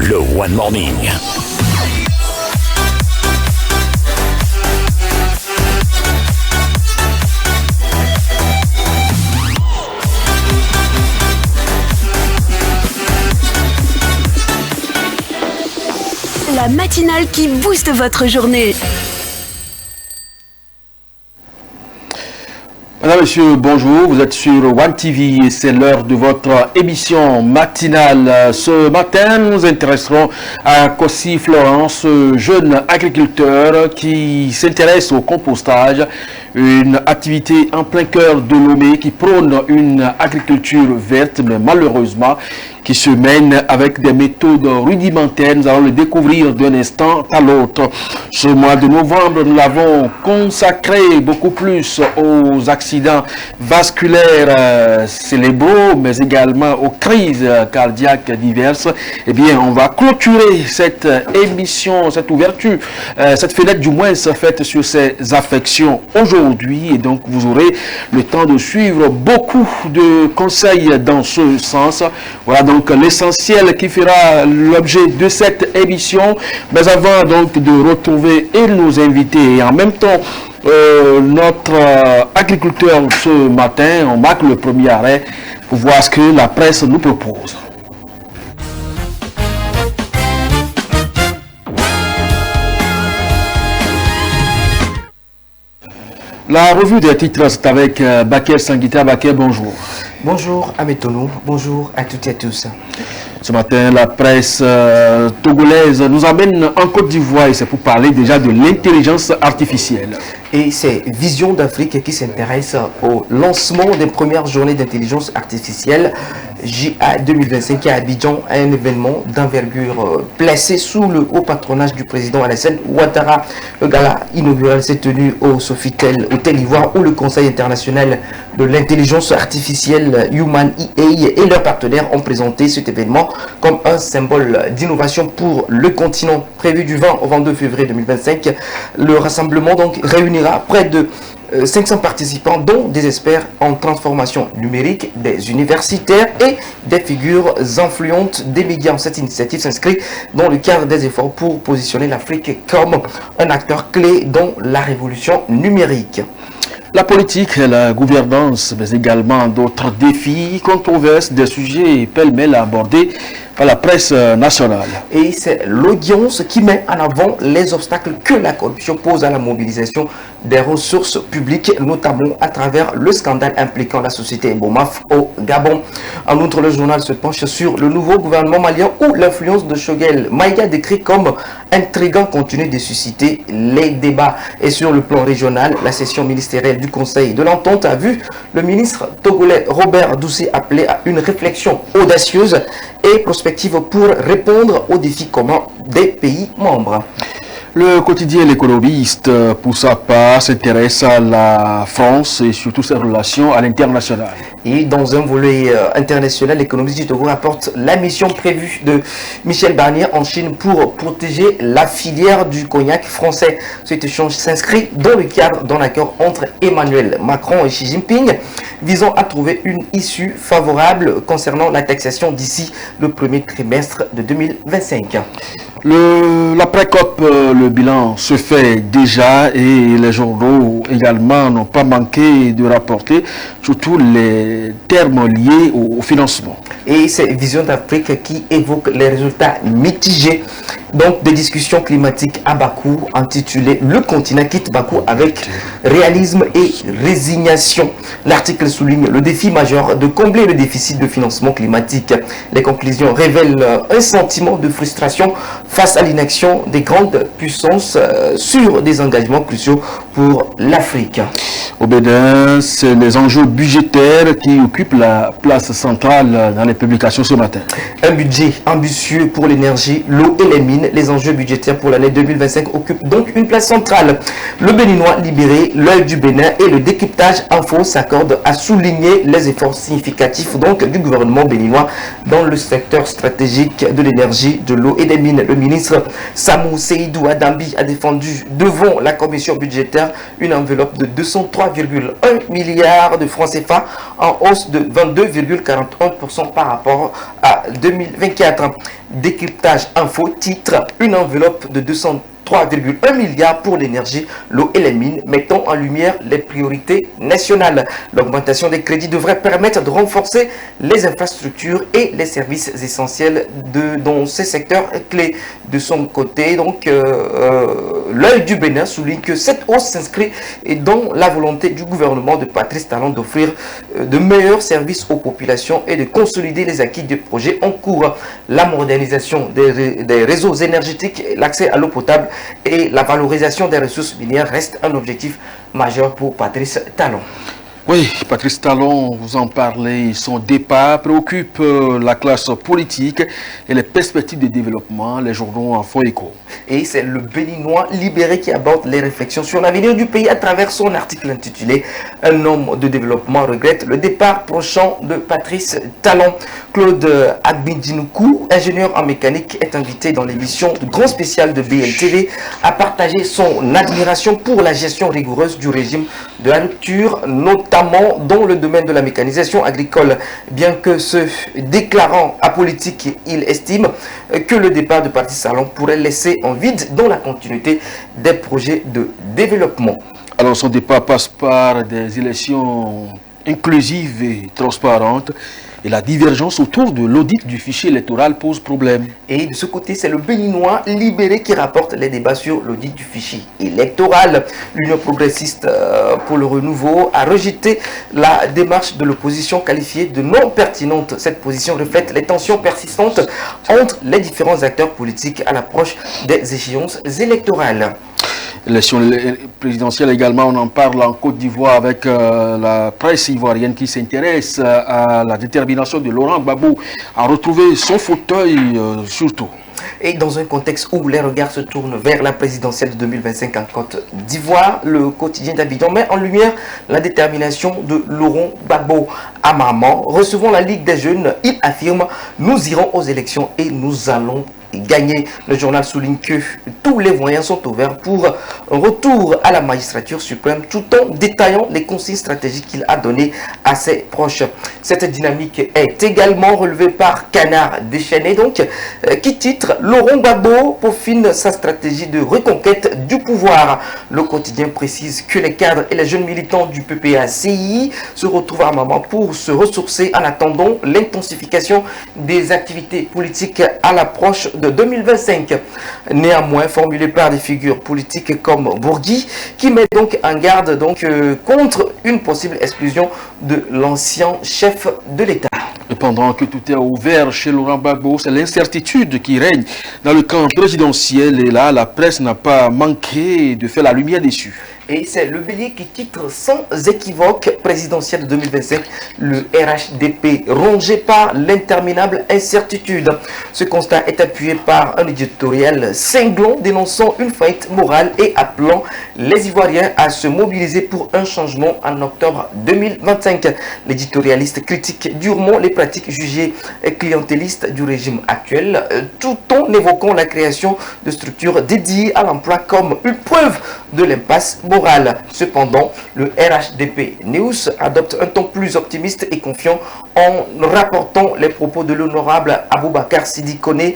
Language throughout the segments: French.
le One Morning. La matinale qui booste votre journée. Madame, monsieur, bonjour. Vous êtes sur One TV et c'est l'heure de votre émission matinale. Ce matin, nous nous intéresserons à Kossi Florence, jeune agriculteur qui s'intéresse au compostage, une activité en plein cœur de Lomé qui prône une agriculture verte, mais malheureusement qui se mène avec des méthodes rudimentaires. Nous allons le découvrir d'un instant à l'autre. Ce mois de novembre, nous l'avons consacré beaucoup plus aux accidents vasculaires cérébraux, mais également aux crises cardiaques diverses. Eh bien, on va clôturer cette émission, cette ouverture, cette fenêtre du moins faite sur ces affections aujourd'hui. Et donc, vous aurez le temps de suivre beaucoup de conseils dans ce sens. Voilà donc l'essentiel qui fera l'objet de cette émission. Mais avant donc de retrouver et nos invités et en même temps notre agriculteur ce matin, on marque le premier arrêt pour voir ce que la presse nous propose. La revue des titres, c'est avec Baker Sanguita. Baker, bonjour. Bonjour à Métonou, bonjour à toutes et à tous. Ce matin, la presse togolaise nous amène en Côte d'Ivoire et c'est pour parler déjà de l'intelligence artificielle. Et c'est Vision d'Afrique qui s'intéresse au lancement des premières journées d'intelligence artificielle JA 2025 à Abidjan, un événement d'envergure placé sous le haut patronage du président Alassane Ouattara. Le gala inaugural s'est tenu au Sofitel Hôtel Ivoire où le Conseil international de l'intelligence artificielle Human EA et leurs partenaires ont présenté cet événement comme un symbole d'innovation pour le continent. Prévu du 20 au 22 février 2025, le rassemblement donc réunira près de 500 participants, dont des experts en transformation numérique, des universitaires et des figures influentes des médias. Cette initiative s'inscrit dans le cadre des efforts pour positionner l'Afrique comme un acteur clé dans la révolution numérique. La politique, la gouvernance, mais également d'autres défis, controverses, des sujets pêle-mêle abordés par la presse nationale. Et c'est l'audience qui met en avant les obstacles que la corruption pose à la mobilisation des ressources publiques, notamment à travers le scandale impliquant la société Bomaf au Gabon. En outre, le journal se penche sur le nouveau gouvernement malien où l'influence de Choguel Maïga décrit comme intriguant continue de susciter les débats. Et sur le plan régional, la session ministérielle du Conseil de l'Entente a vu le ministre togolais Robert Doucet appeler à une réflexion audacieuse et prospective pour répondre aux défis communs des pays membres. Le quotidien L'Économiste, pour sa part, s'intéresse à la France et surtout ses relations à l'international. Et dans un volet international, L'Économiste du Togo rapporte la mission prévue de Michel Barnier en Chine pour protéger la filière du cognac français. Cet échange s'inscrit dans le cadre d'un accord entre Emmanuel Macron et Xi Jinping visant à trouver une issue favorable concernant la taxation d'ici le premier trimestre de 2025. L'après-COP, le bilan se fait déjà et les journaux également n'ont pas manqué de rapporter surtout les termes liés au financement. Et c'est Vision d'Afrique qui évoque les résultats mitigés donc des discussions climatiques à Bakou intitulées Le continent quitte Bakou avec réalisme et résignation. L'article souligne le défi majeur de combler le déficit de financement climatique. Les conclusions révèlent un sentiment de frustration face à l'inaction des grandes puissances sur des engagements cruciaux pour l'Afrique. Au Bénin, c'est les enjeux budgétaires qui occupent la place centrale dans les publications ce matin. Un budget ambitieux pour l'énergie, l'eau et les mines. Les enjeux budgétaires pour l'année 2025 occupent donc une place centrale. Le Béninois libéré, l'œil du Bénin et le décryptage info s'accordent à souligner les efforts significatifs donc du gouvernement béninois dans le secteur stratégique de l'énergie, de l'eau et des mines. Le ministre Samou Seydou Adambi a défendu devant la commission budgétaire une enveloppe de 203,1 milliards de francs CFA en hausse de 22,41% par rapport à 2024. Décryptage info titre une enveloppe de 203,1 milliards pour l'énergie, l'eau et les mines, mettant en lumière les priorités nationales. L'augmentation des crédits devrait permettre de renforcer les infrastructures et les services essentiels dans ces secteurs clés. De son côté, donc, l'œil du Bénin souligne que cette hausse s'inscrit dans la volonté du gouvernement de Patrice Talon d'offrir de meilleurs services aux populations et de consolider les acquis des projets en cours. La modernisation des réseaux énergétiques, l'accès à l'eau potable et la valorisation des ressources minières reste un objectif majeur pour Patrice Talon. Oui, Patrice Talon, vous en parlez, son départ préoccupe la classe politique et les perspectives de développement. Les journaux en font écho. Et c'est le Béninois libéré qui aborde les réflexions sur l'avenir du pays à travers son article intitulé « Un homme de développement regrette le départ prochain de Patrice Talon ». Claude Agbindinoukou, ingénieur en mécanique, est invité dans l'émission de Grand Spécial de BLTV à partager son admiration pour la gestion rigoureuse du régime de la rupture, notamment dans le domaine de la mécanisation agricole. Bien que se déclarant apolitique, il estime que le départ de Patrice Talon pourrait laisser un vide dans la continuité des projets de développement. Alors son départ passe par des élections inclusives et transparentes. Et la divergence autour de l'audit du fichier électoral pose problème. Et de ce côté, c'est le Béninois libéré qui rapporte les débats sur l'audit du fichier électoral. L'Union progressiste pour le renouveau a rejeté la démarche de l'opposition qualifiée de non pertinente. Cette position reflète les tensions persistantes entre les différents acteurs politiques à l'approche des échéances électorales. L'élection présidentielle également, on en parle en Côte d'Ivoire avec la presse ivoirienne qui s'intéresse à la détermination de Laurent Gbagbo à retrouver son fauteuil surtout. Et dans un contexte où les regards se tournent vers la présidentielle de 2025 en Côte d'Ivoire, le quotidien d'Abidjan met en lumière la détermination de Laurent Gbagbo. À Maman, recevant la Ligue des jeunes, il affirme « Nous irons aux élections et nous allons gagner ». Le journal souligne que tous les moyens sont ouverts pour un retour à la magistrature suprême tout en détaillant les consignes stratégiques qu'il a données à ses proches. Cette dynamique est également relevée par Canard Déchaîné, donc, qui titre « Laurent Gbagbo peaufine sa stratégie de reconquête du pouvoir ». Le quotidien précise que les cadres et les jeunes militants du PPA-CI se retrouvent à Maman pour se ressourcer en attendant l'intensification des activités politiques à l'approche de 2025. Néanmoins, formulé par des figures politiques comme Bourgui, qui met donc en garde contre une possible exclusion de l'ancien chef de l'État. Et pendant que tout est ouvert chez Laurent Gbagbo, c'est l'incertitude qui règne dans le camp présidentiel. Et là, la presse n'a pas manqué de faire la lumière dessus. Et c'est le Bélier qui titre sans équivoque présidentielle de 2025, le RHDP rongé par l'interminable incertitude. Ce constat est appuyé par un éditorial cinglant dénonçant une faillite morale et appelant les Ivoiriens à se mobiliser pour un changement en octobre 2025. L'éditorialiste critique durement les pratiques jugées clientélistes du régime actuel, tout en évoquant la création de structures dédiées à l'emploi comme une preuve de l'impasse morale. Cependant, le RHDP News adopte un ton plus optimiste et confiant en rapportant les propos de l'honorable Aboubacar Sidi Kone.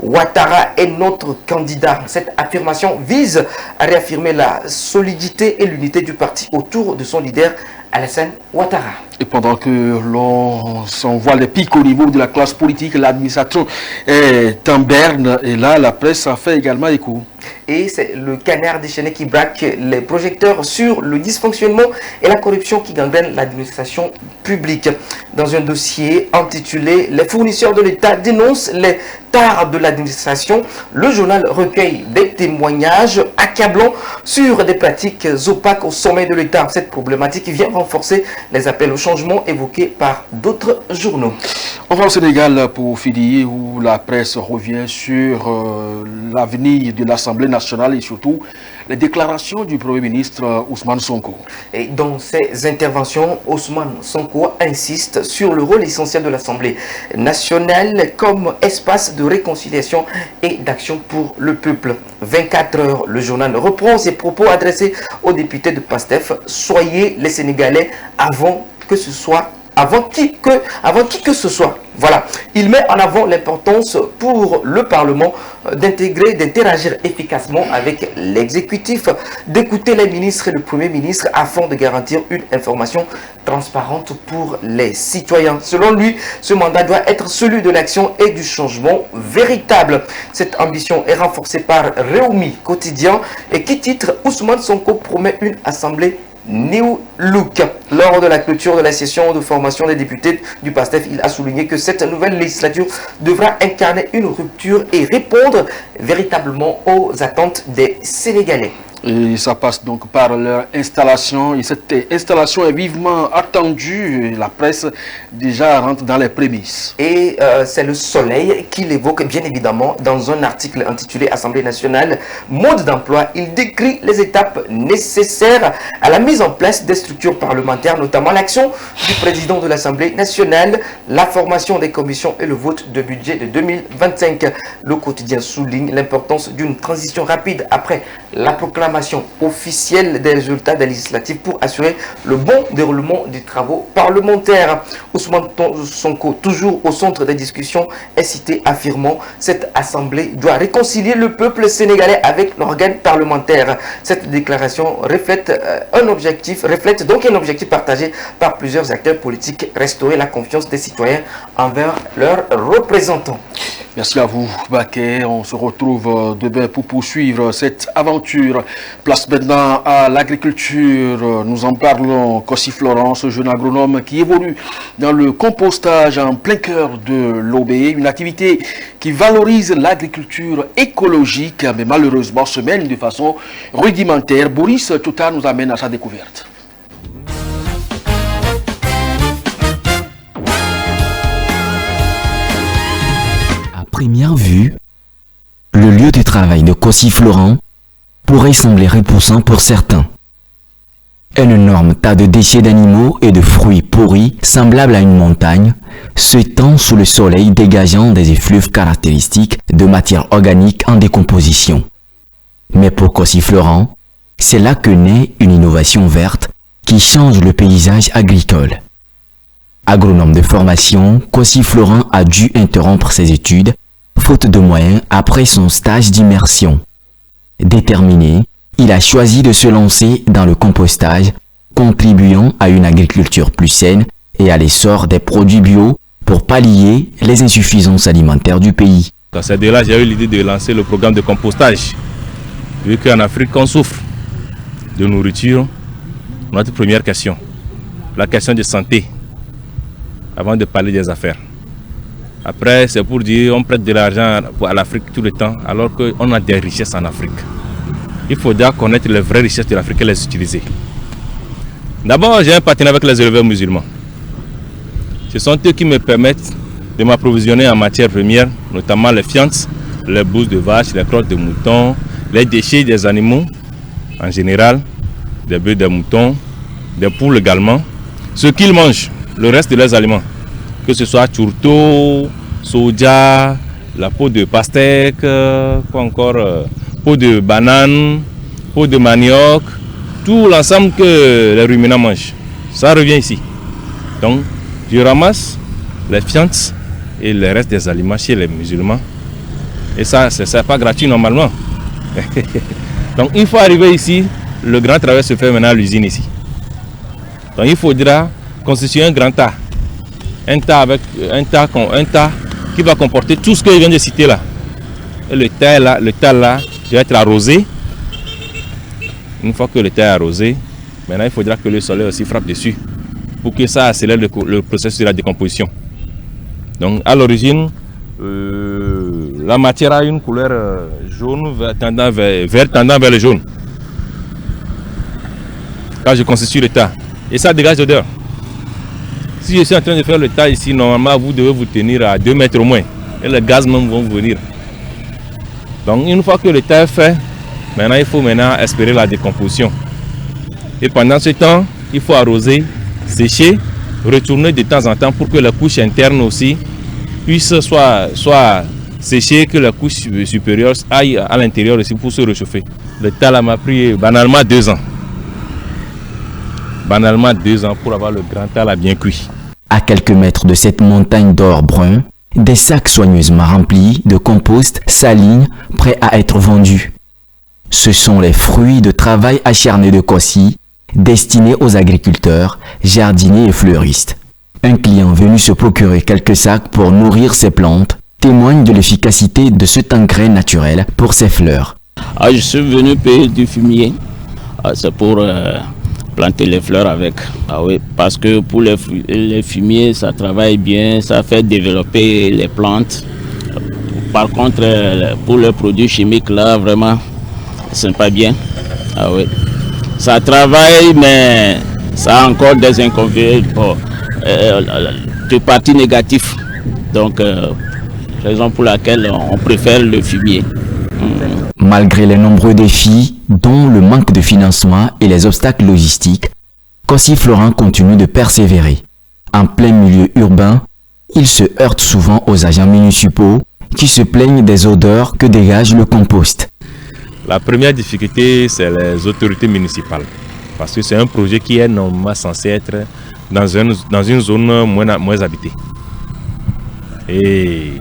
Ouattara est notre candidat. Cette affirmation vise à réaffirmer la solidité et l'unité du parti autour de son leader Alassane Ouattara. Et pendant que l'on s'envoie les pics au niveau de la classe politique, l'administration est en berne. Et là, la presse a fait également écho. Et c'est le Canard Déchaîné qui braque les projecteurs sur le dysfonctionnement et la corruption qui gangrène l'administration publique. Dans un dossier intitulé « Les fournisseurs de l'État dénoncent les tares de l'administration », le journal recueille des témoignages accablants sur des pratiques opaques au sommet de l'État. Cette problématique vient renforcer les appels au changement évoqués par d'autres journaux. On va au Sénégal pour finir, où la presse revient sur l'avenir de l'Assemblée nationale et surtout les déclarations du Premier ministre Ousmane Sonko. Et dans ses interventions, Ousmane Sonko insiste sur le rôle essentiel de l'Assemblée nationale comme espace de réconciliation et d'action pour le peuple. 24 heures, le journal reprend ses propos adressés aux députés de PASTEF. Soyez les Sénégalais avant qui que ce soit Voilà, il met en avant l'importance pour le Parlement d'intégrer, d'interagir efficacement avec l'exécutif, d'écouter les ministres et le Premier ministre afin de garantir une information transparente pour les citoyens. Selon lui, ce mandat doit être celui de l'action et du changement véritable. Cette ambition est renforcée par Réumi Quotidien et qui titre Ousmane Sonko promet une assemblée New Look. Lors de la clôture de la session de formation des députés du PASTEF, il a souligné que cette nouvelle législature devra incarner une rupture et répondre véritablement aux attentes des Sénégalais. Et ça passe donc par leur installation. Et cette installation est vivement attendue. La presse déjà rentre dans les prémices. Et c'est le Soleil qui l'évoque bien évidemment dans un article intitulé Assemblée nationale, mode d'emploi. Il décrit les étapes nécessaires à la mise en place des structures parlementaires, notamment l'action du président de l'Assemblée nationale, la formation des commissions et le vote de budget de 2025. Le quotidien souligne l'importance d'une transition rapide après la proclamation officielle des résultats des législatives pour assurer le bon déroulement des travaux parlementaires. Ousmane Sonko, toujours au centre des discussions, est cité affirmant « Cette assemblée doit réconcilier le peuple sénégalais avec l'organe parlementaire ». Cette déclaration reflète donc un objectif partagé par plusieurs acteurs politiques, restaurer la confiance des citoyens envers leurs représentants. Merci à vous, Baké. On se retrouve demain pour poursuivre cette aventure. Place maintenant à l'agriculture. Nous en parlons. Kossi Florence, jeune agronome qui évolue dans le compostage en plein cœur de l'Obé. Une activité qui valorise l'agriculture écologique, mais malheureusement se mène de façon rudimentaire. Boris Touta nous amène à sa découverte. Première vue, le lieu de travail de Kossi Florent pourrait sembler repoussant pour certains. Un énorme tas de déchets d'animaux et de fruits pourris, semblable à une montagne, s'étend sous le soleil dégageant des effluves caractéristiques de matière organique en décomposition. Mais pour Kossi Florent, c'est là que naît une innovation verte qui change le paysage agricole. Agronome de formation, Kossi Florent a dû interrompre ses études faute de moyens après son stage d'immersion. Déterminé, il a choisi de se lancer dans le compostage, contribuant à une agriculture plus saine et à l'essor des produits bio pour pallier les insuffisances alimentaires du pays. Dans cette idée-là, j'ai eu l'idée de lancer le programme de compostage. Vu qu'en Afrique, on souffre de nourriture, notre première question, la question de santé, avant de parler des affaires. Après, c'est pour dire on prête de l'argent à l'Afrique tout le temps, alors qu'on a des richesses en Afrique. Il faudra connaître les vraies richesses de l'Afrique et les utiliser. D'abord, j'ai un partenariat avec les éleveurs musulmans. Ce sont eux qui me permettent de m'approvisionner en matières premières, notamment les fientes, les bousses de vache, les crottes de moutons, les déchets des animaux en général, des bœufs, des moutons, des poules également. Ce qu'ils mangent, le reste de leurs aliments, que ce soit tourteau, soja, la peau de pastèque, quoi encore, peau de banane, peau de manioc, tout l'ensemble que les ruminants mangent. Ça revient ici. Donc, je ramasse les fientes et le reste des aliments chez les musulmans. Et ça, c'est pas gratuit normalement. Donc, il faut arriver ici. Le grand travail se fait maintenant à l'usine ici. Donc, il faudra constituer un grand tas. Un tas qui va comporter tout ce que je viens de citer là. Et le tas là doit être arrosé. Une fois que le tas est arrosé, maintenant il faudra que le soleil aussi frappe dessus pour que ça accélère le processus de la décomposition. Donc à l'origine, la matière a une couleur jaune, vert tendant vers le jaune. Quand je constitue le tas. Et ça dégage l'odeur. Si je suis en train de faire le tas ici, normalement vous devez vous tenir à 2 mètres au moins. Et les gaz même vont venir. Donc une fois que le tas est fait, maintenant il faut espérer la décomposition. Et pendant ce temps, il faut arroser, sécher, retourner de temps en temps pour que la couche interne aussi puisse soit sécher, que la couche supérieure aille à l'intérieur aussi pour se réchauffer. Le tas là m'a pris banalement 2 ans. Banalement 2 ans pour avoir le grand tas là bien cuit. À quelques mètres de cette montagne d'or brun, des sacs soigneusement remplis de compost s'alignent, prêts à être vendus. Ce sont les fruits de travail acharné de Kossi, destinés aux agriculteurs, jardiniers et fleuristes. Un client venu se procurer quelques sacs pour nourrir ses plantes témoigne de l'efficacité de cet engrais naturel pour ses fleurs. Je suis venu payer du fumier. C'est pour planter les fleurs avec. Oui, parce que pour les fumiers, ça travaille bien, ça fait développer les plantes. Par contre, pour les produits chimiques, là, vraiment, ce n'est pas bien. Oui. Ça travaille, mais ça a encore des inconvénients, des parties négatives. Donc, raison pour laquelle on préfère le fumier. Malgré les nombreux défis, dont le manque de financement et les obstacles logistiques, Kossi Florent continue de persévérer. En plein milieu urbain, il se heurte souvent aux agents municipaux qui se plaignent des odeurs que dégage le compost. La première difficulté, c'est les autorités municipales. Parce que c'est un projet qui est normalement censé être dans une zone moins habitée. Et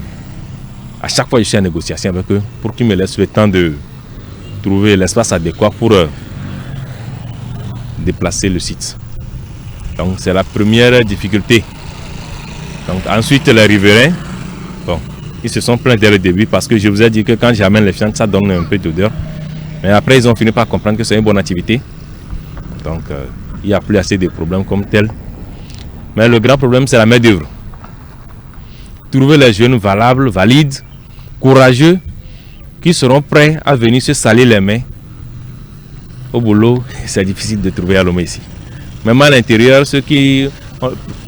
à chaque fois, je suis en négociation avec eux pour qu'ils me laissent le temps de trouver l'espace adéquat pour déplacer le site. Donc c'est la première difficulté. Donc ensuite les riverains, bon, ils se sont plaints dès le début parce que je vous ai dit que quand j'amène les fientes, ça donne un peu d'odeur. Mais après ils ont fini par comprendre que c'est une bonne activité. Donc il n'y a plus assez de problèmes comme tel. Mais le grand problème c'est la main d'œuvre. Trouver les jeunes valables, valides, courageux, qui seront prêts à venir se salir les mains au boulot, c'est difficile de trouver à Lomé ici. Même à l'intérieur, ceux qui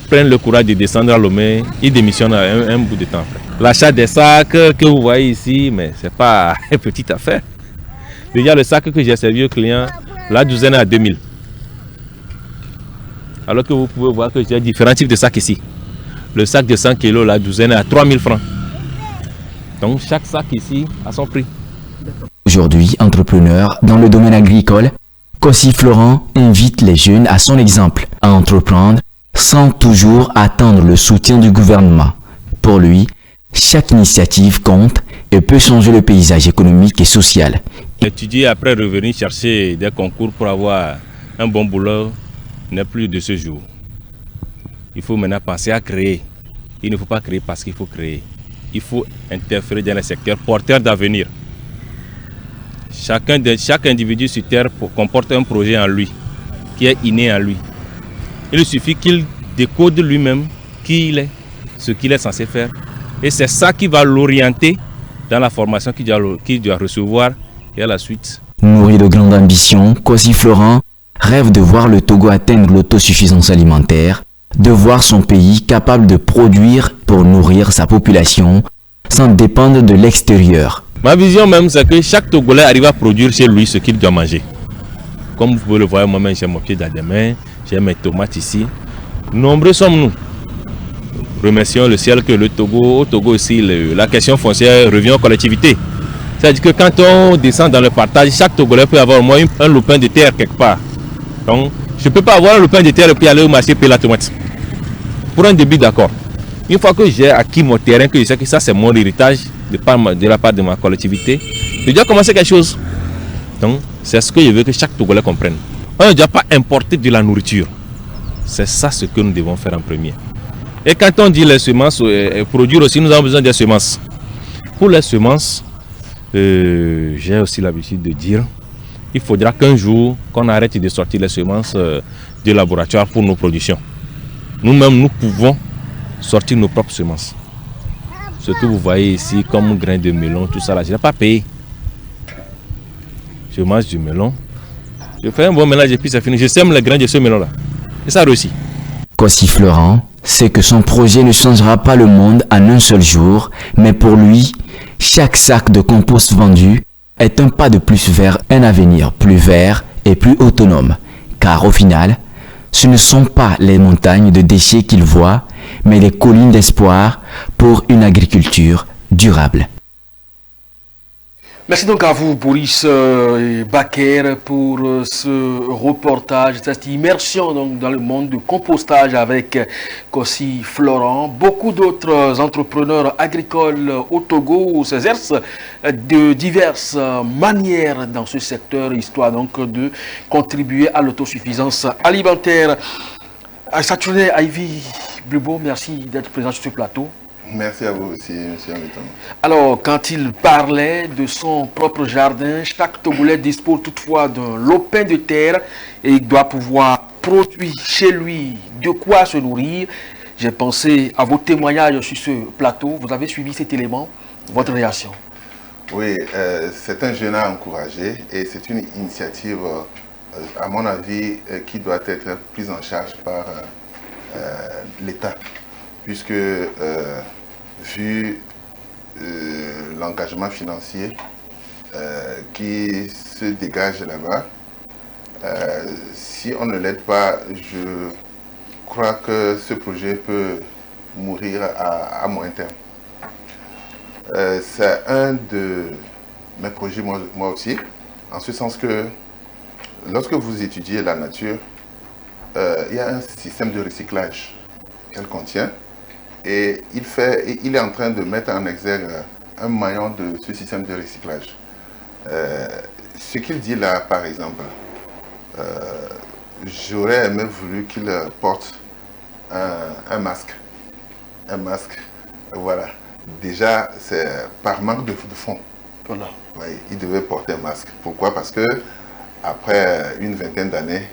prennent le courage de descendre à Lomé, ils démissionnent un bout de temps après. L'achat des sacs que vous voyez ici, mais ce n'est pas une petite affaire. Déjà le sac que j'ai servi aux clients, la douzaine est à 2000. Alors que vous pouvez voir que j'ai différents types de sacs ici. Le sac de 100 kg, la douzaine est à 3000 francs. Donc chaque sac ici a son prix. Aujourd'hui, entrepreneur dans le domaine agricole, Kossi Florent invite les jeunes à son exemple à entreprendre sans toujours attendre le soutien du gouvernement. Pour lui, chaque initiative compte et peut changer le paysage économique et social. Étudier après revenir chercher des concours pour avoir un bon boulot n'est plus de ce jour. Il faut maintenant penser à créer. Il ne faut pas créer parce qu'il faut créer. Il faut interférer dans les secteurs porteurs d'avenir. Chaque individu sur Terre comporte un projet en lui, qui est inné en lui. Il suffit qu'il décode lui-même qui il est, ce qu'il est censé faire. Et c'est ça qui va l'orienter dans la formation qu'il doit recevoir et à la suite. Nourri de grandes ambitions, Kossi Florent rêve de voir le Togo atteindre l'autosuffisance alimentaire, de voir son pays capable de produire pour nourrir sa population sans dépendre de l'extérieur. Ma vision même, c'est que chaque Togolais arrive à produire chez lui ce qu'il doit manger. Comme vous pouvez le voir, moi-même j'ai mon pied d'ademain, j'ai mes tomates ici. Nombreux sommes-nous. Remercions le ciel que au Togo aussi, la question foncière revient aux collectivités. C'est-à-dire que quand on descend dans le partage, chaque Togolais peut avoir au moins un lopin de terre quelque part. Donc, je ne peux pas avoir un lopin de terre et puis aller au marché payer la tomate. Pour un début, d'accord. Une fois que j'ai acquis mon terrain, que je sais que ça c'est mon héritage de la part de ma collectivité, je dois commencer quelque chose. Donc, c'est ce que je veux que chaque Togolais comprenne. On ne doit pas importer de la nourriture. C'est ça ce que nous devons faire en premier. Et quand on dit les semences, produire aussi, nous avons besoin des semences. Pour les semences, j'ai aussi l'habitude de dire, il faudra qu'un jour qu'on arrête de sortir les semences du laboratoire pour nos productions. Nous-mêmes, nous pouvons sortir nos propres semences. Ce que vous voyez ici comme grain de melon, tout ça là, je n'ai pas payé. Je mange du melon, je fais un bon mélange et puis c'est fini. Je sème les grains de ce melon là. Et ça réussit. Kossi Florent sait que son projet ne changera pas le monde en un seul jour, mais pour lui, chaque sac de compost vendu est un pas de plus vers un avenir plus vert et plus autonome. Car au final, ce ne sont pas les montagnes de déchets qu'il voit, mais les collines d'espoir pour une agriculture durable. Merci donc à vous, Boris Baker, pour ce reportage, cette immersion donc, dans le monde du compostage avec Kossi Florent. Beaucoup d'autres entrepreneurs agricoles au Togo s'exercent de diverses manières dans ce secteur, histoire donc de contribuer à l'autosuffisance alimentaire. Saturday Ivy Blubo, merci d'être présent sur ce plateau. Merci à vous aussi, M. Hamilton. Alors, quand il parlait de son propre jardin, chaque Togolais dispose toutefois d'un lopin de terre et il doit pouvoir produire chez lui de quoi se nourrir. J'ai pensé à vos témoignages sur ce plateau. Vous avez suivi cet élément. Votre réaction? Oui, c'est un jeune à encourager et c'est une initiative, à mon avis, qui doit être prise en charge par l'État. Puisque, vu l'engagement financier qui se dégage là-bas, si on ne l'aide pas, je crois que ce projet peut mourir à moyen terme. C'est un de mes projets, moi aussi, en ce sens que lorsque vous étudiez la nature, il y a un système de recyclage qu'elle contient. Et il est en train de mettre en exergue un maillon de ce système de recyclage. Ce qu'il dit là, par exemple, j'aurais aimé voulu qu'il porte un masque. Un masque, voilà. Déjà, c'est par manque de fonds. Voilà. Oui, il devait porter un masque. Pourquoi? Parce que après une vingtaine d'années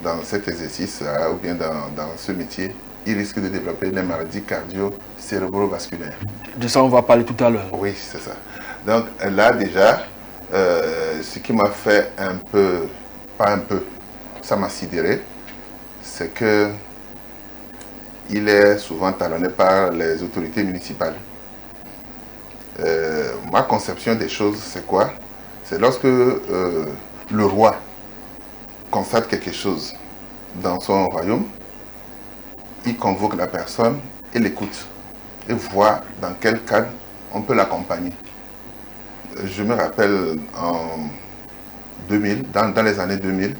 dans cet exercice, ou bien dans ce métier, il risque de développer des maladies cardio-cérébrovasculaires. De ça, on va parler tout à l'heure. Oui, c'est ça. Donc là, déjà, ce qui m'a fait un peu, pas un peu, ça m'a sidéré, c'est que il est souvent talonné par les autorités municipales. Ma conception des choses, c'est quoi? C'est lorsque le roi constate quelque chose dans son royaume, il convoque la personne et l'écoute et voit dans quel cadre on peut l'accompagner. Je me rappelle en 2000, dans les années 2000,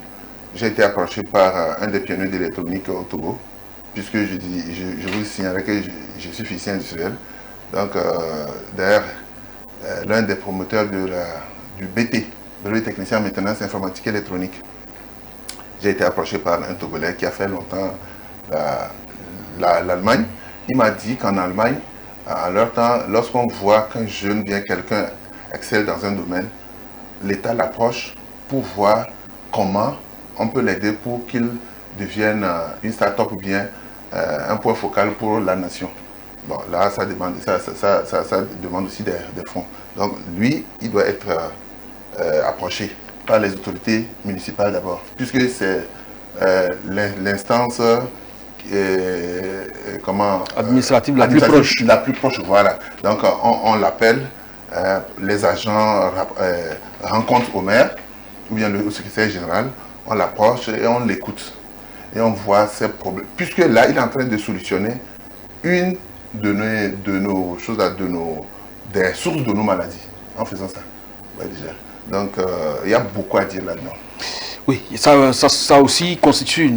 j'ai été approché par un des pionniers de l'électronique au Togo, puisque je vous signalerai que je suis physicien industriel. Donc, d'ailleurs, l'un des promoteurs du BT, brevet technicien en maintenance informatique et électronique. J'ai été approché par un Togolais qui a fait longtemps l'Allemagne. Il m'a dit qu'en Allemagne, à leur temps, lorsqu'on voit qu'un jeune, bien quelqu'un excelle dans un domaine, l'État l'approche pour voir comment on peut l'aider pour qu'il devienne une start-up ou bien un point focal pour la nation. Bon, là, ça demande aussi des fonds. Donc, lui, il doit être approché par les autorités municipales d'abord, puisque c'est l'instance administrative la plus proche. La plus proche, voilà. Donc, on l'appelle, les agents rencontrent au maire, ou bien au secrétaire général, on l'approche et on l'écoute. Et on voit ses problèmes. Puisque là, il est en train de solutionner une de nos choses, des sources de nos maladies, en faisant ça. Ouais, déjà. Donc, il y a beaucoup à dire là-dedans. Oui, ça aussi constitue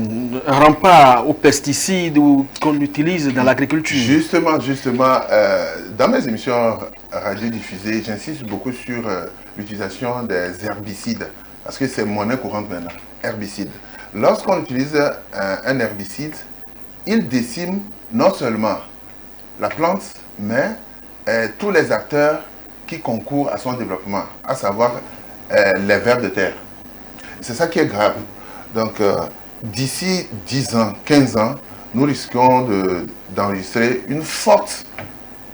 un rempart aux pesticides qu'on utilise dans l'agriculture. Justement, dans mes émissions radiodiffusées, j'insiste beaucoup sur l'utilisation des herbicides, parce que c'est monnaie courante maintenant, herbicides. Lorsqu'on utilise un herbicide, il décime non seulement la plante, mais tous les acteurs qui concourent à son développement, à savoir les vers de terre. C'est ça qui est grave. Donc, d'ici 10 ans, 15 ans, nous risquons d'enregistrer une forte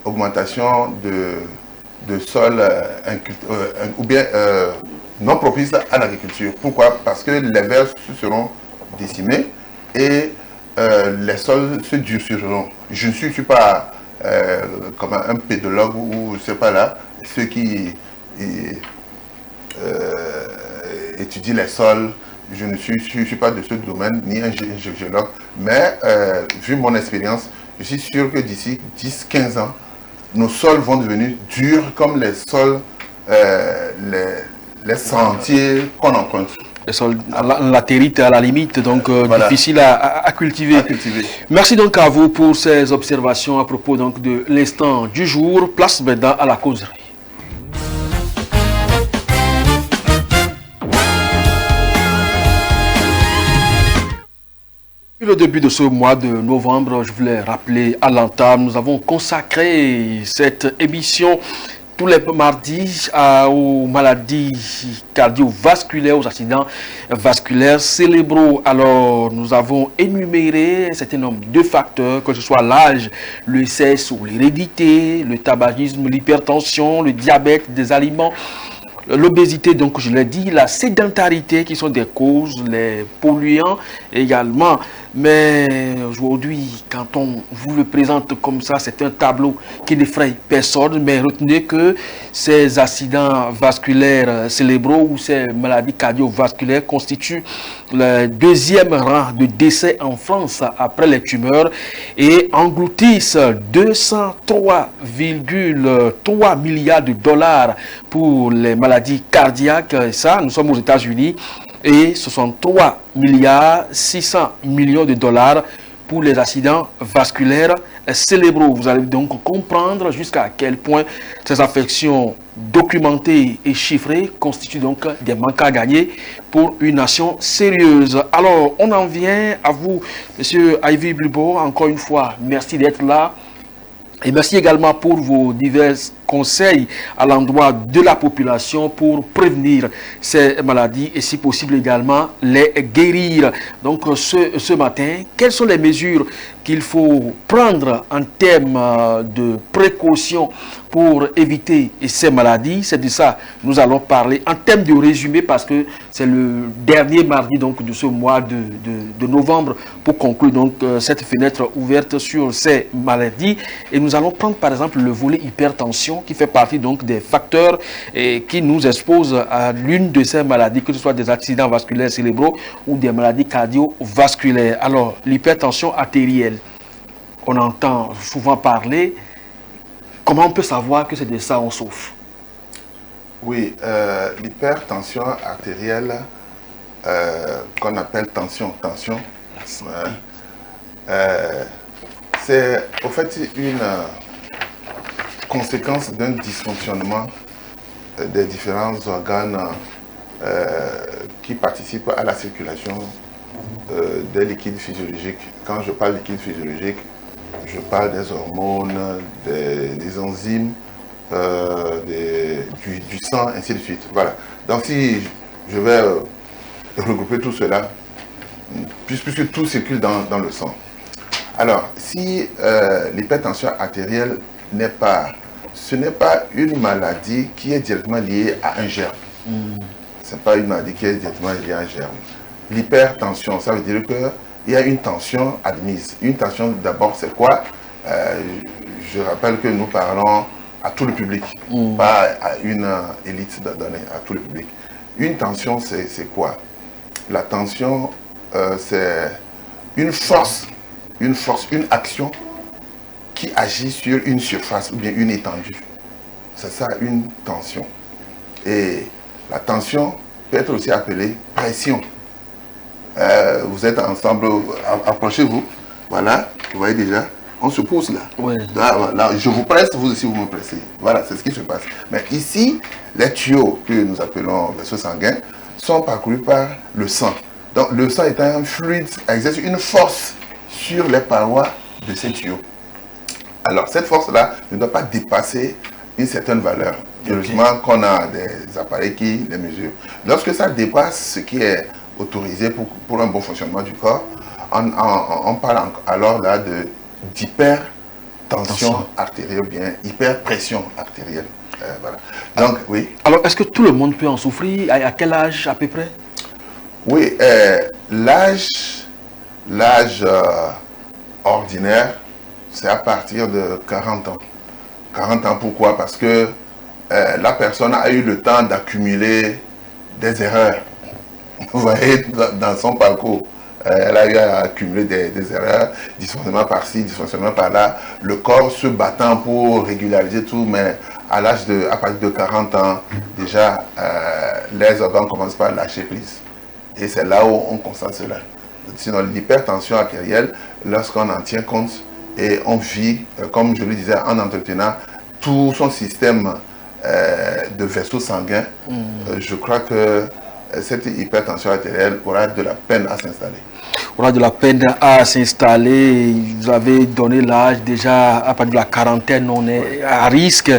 augmentation de sols ou bien non propices à l'agriculture. Pourquoi? Parce que les vers seront décimés et les sols se durciront. Je ne suis pas comme un pédologue ou je ne sais pas là, ceux qui étudient les sols. Je ne suis pas de ce domaine, ni un géologue, mais vu mon expérience, je suis sûr que d'ici 10-15 ans, nos sols vont devenir durs comme les sols les sentiers qu'on emprunte. La territe à la limite, donc Voilà. difficile à cultiver. Merci donc à vous pour ces observations à propos donc de l'instant du jour. Place maintenant à la causerie. Depuis le début de ce mois de novembre, je voulais rappeler à l'entame, nous avons consacré cette émission tous les mardis aux maladies cardiovasculaires, aux accidents vasculaires cérébraux. Alors, nous avons énuméré un certain nombre de facteurs, que ce soit l'âge, le sexe ou l'hérédité, le tabagisme, l'hypertension, le diabète, des aliments, l'obésité, donc je l'ai dit, la sédentarité qui sont des causes, les polluants également. Mais aujourd'hui, quand on vous le présente comme ça, c'est un tableau qui n'effraie personne. Mais retenez que ces accidents vasculaires cérébraux ou ces maladies cardiovasculaires constituent le deuxième rang de décès en France après les tumeurs et engloutissent 203,3 milliards de dollars pour les maladies cardiaques. Et ça, nous sommes aux États-Unis. Et 63 milliards 600 millions de dollars pour les accidents vasculaires cérébraux. Vous allez donc comprendre jusqu'à quel point ces affections documentées et chiffrées constituent donc des manques à gagner pour une nation sérieuse. Alors, on en vient à vous, Monsieur Ivy Blibo. Encore une fois, merci d'être là. Et merci également pour vos divers conseils à l'endroit de la population pour prévenir ces maladies et si possible également les guérir. Donc ce matin, quelles sont les mesures qu'il faut prendre en termes de précaution pour éviter ces maladies? C'est de ça que nous allons parler en termes de résumé parce que c'est le dernier mardi donc, de ce mois de novembre pour conclure donc, cette fenêtre ouverte sur ces maladies. Et nous allons prendre par exemple le volet hypertension qui fait partie donc des facteurs qui nous exposent à l'une de ces maladies, que ce soit des accidents vasculaires cérébraux ou des maladies cardiovasculaires. Alors, l'hypertension artérielle, on entend souvent parler. Comment on peut savoir que c'est de ça on souffre? Oui, l'hypertension artérielle, qu'on appelle tension, c'est au fait une conséquence d'un dysfonctionnement des différents organes qui participent à la circulation des liquides physiologiques. Quand je parle de liquides physiologiques, je parle des hormones, des enzymes, du sang, ainsi de suite. Voilà. Donc si je vais regrouper tout cela, puisque tout circule dans le sang. Alors, si l'hypertension artérielle ce n'est pas une maladie qui est directement liée à un germe. Ce n'est pas une maladie qui est directement liée à un germe. L'hypertension, ça veut dire qu'il y a une tension admise. Une tension, d'abord, c'est quoi? Je rappelle que nous parlons à tout le public, pas à une élite donnée, à tout le public. Une tension, c'est quoi? La tension, c'est une force, une action qui agit sur une surface ou bien une étendue. C'est ça, une tension. Et la tension peut être aussi appelée pression. Vous êtes ensemble, approchez-vous. Voilà, vous voyez déjà, on se pousse là. Ouais. Là, je vous presse, vous aussi vous me pressez. Voilà, c'est ce qui se passe. Mais ici, les tuyaux que nous appelons vaisseaux sanguins sont parcourus par le sang. Donc le sang est un fluide, exerce une force sur les parois de ces tuyaux. Alors cette force-là ne doit pas dépasser une certaine valeur. Heureusement qu'on a des appareils qui les mesurent. Lorsque ça dépasse ce qui est autorisé pour un bon fonctionnement du corps, on parle alors là d'hypertension artérielle ou bien hyperpression artérielle. Voilà. Donc, oui. Alors, est-ce que tout le monde peut en souffrir? À quel âge à peu près? Oui, l'âge ordinaire, c'est à partir de 40 ans. 40 ans, pourquoi? Parce que la personne a eu le temps d'accumuler des erreurs. Vous voyez, dans son parcours, elle a eu à accumuler des erreurs, dysfonctionnement par-ci, dysfonctionnement par-là, le corps se battant pour régulariser tout, mais à partir de 40 ans, déjà, les organes commencent par lâcher prise. Et c'est là où on constate cela. Sinon, l'hypertension artérielle, lorsqu'on en tient compte et on vit, comme je le disais, en entretenant tout son système de vaisseaux sanguins, je crois que cette hypertension artérielle aura de la peine à s'installer. Aura de la peine à s'installer. Vous avez donné l'âge déjà à partir de la quarantaine, on est à risque.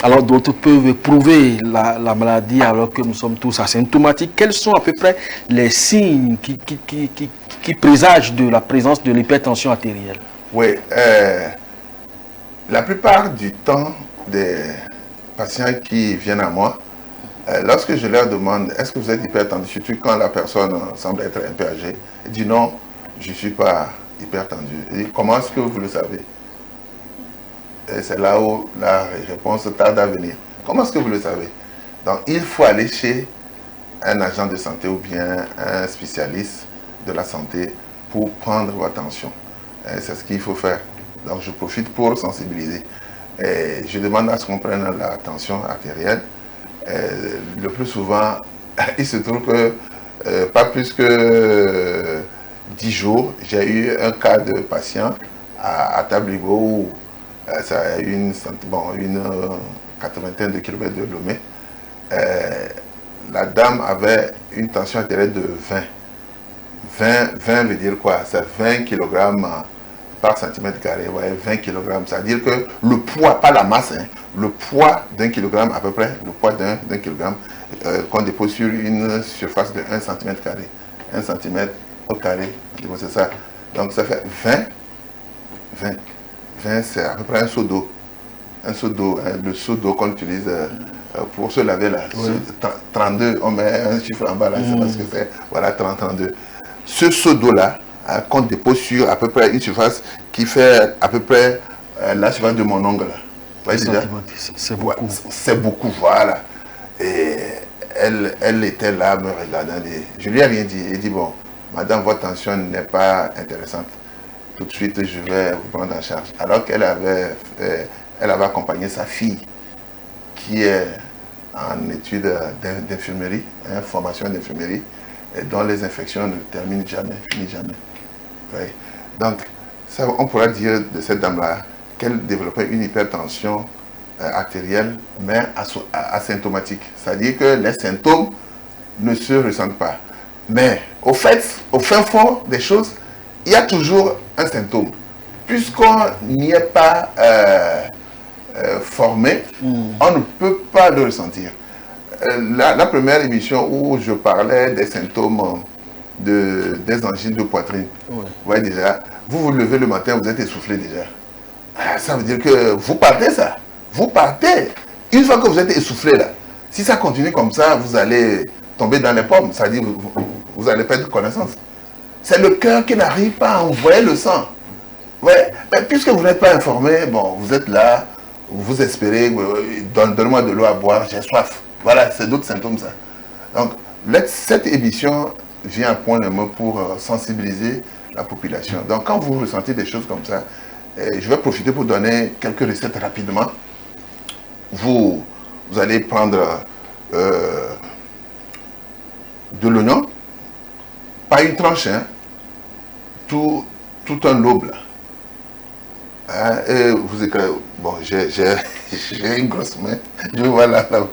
Alors d'autres peuvent éprouver la maladie alors que nous sommes tous asymptomatiques. Quels sont à peu près les signes qui présagent de la présence de l'hypertension artérielle? Oui, la plupart du temps des patients qui viennent à moi, lorsque je leur demande est-ce que vous êtes hypertendu, surtout quand la personne semble être un peu âgée, elle dit non, je ne suis pas hypertendu. Et comment est-ce que vous le savez? Et c'est là où la réponse tarde à venir. Comment est-ce que vous le savez? Donc il faut aller chez un agent de santé ou bien un spécialiste de la santé pour prendre votre tension. C'est ce qu'il faut faire. Donc je profite pour sensibiliser. Et je demande à ce qu'on prenne la tension artérielle. Le plus souvent, il se trouve que pas plus que 10 jours, j'ai eu un cas de patient à Tabligo où ça a eu une quatre-vingtaine de kilomètres de Lomé. La dame avait une tension artérielle de 20. 20 veut dire quoi? C'est 20 kg par centimètre carré, ouais, 20 kg. C'est-à-dire que le poids, pas la masse, hein, le poids d'un kilogramme à peu près, le poids d'un kilogramme qu'on dépose sur une surface de 1 cm carré. 1 cm au carré, c'est ça. Donc ça fait 20, c'est à peu près un seau d'eau. Un seau d'eau, hein, le seau d'eau qu'on utilise pour se laver là. Oui. 32, on met un chiffre en bas là, c'est parce que c'est, voilà, 32. Ce seau d'eau là, qu'on dépose sur à peu près une surface qui fait à peu près la surface de mon ongle. C'est beaucoup. C'est beaucoup, voilà. Et elle était là, me regardant. Je lui ai rien dit. Elle dit, bon, madame, votre tension n'est pas intéressante. Tout de suite, je vais vous prendre en charge. Alors qu'elle avait accompagné sa fille, qui est en études d'infirmerie, formation d'infirmerie, dont les infections ne terminent jamais, finissent jamais. Oui. Donc, ça, on pourra dire de cette dame-là qu'elle développait une hypertension artérielle, mais asymptomatique. C'est-à-dire que les symptômes ne se ressentent pas. Mais au fin fond des choses, il y a toujours un symptôme. Puisqu'on n'y est pas formé, on ne peut pas le ressentir. La première émission où je parlais des symptômes des angines de poitrine, vous voyez déjà, vous levez le matin, vous êtes essoufflé déjà. Ça veut dire que vous partez ça. Vous partez. Une fois que vous êtes essoufflé là, si ça continue comme ça, vous allez tomber dans les pommes. Ça veut dire que vous allez perdre connaissance. C'est le cœur qui n'arrive pas à envoyer le sang. Ouais. Mais puisque vous n'êtes pas informé, bon, vous êtes là, vous espérez, donne-moi de l'eau à boire, j'ai soif. Voilà, c'est d'autres symptômes ça. Donc, cette émission vient à point le mot pour sensibiliser la population. Donc, quand vous ressentez des choses comme ça, je vais profiter pour donner quelques recettes rapidement. Vous allez prendre de l'oignon, pas une tranche, hein, tout un lobe là. Hein, et vous écrivez, bon, j'ai une grosse main, je vois là. Bon,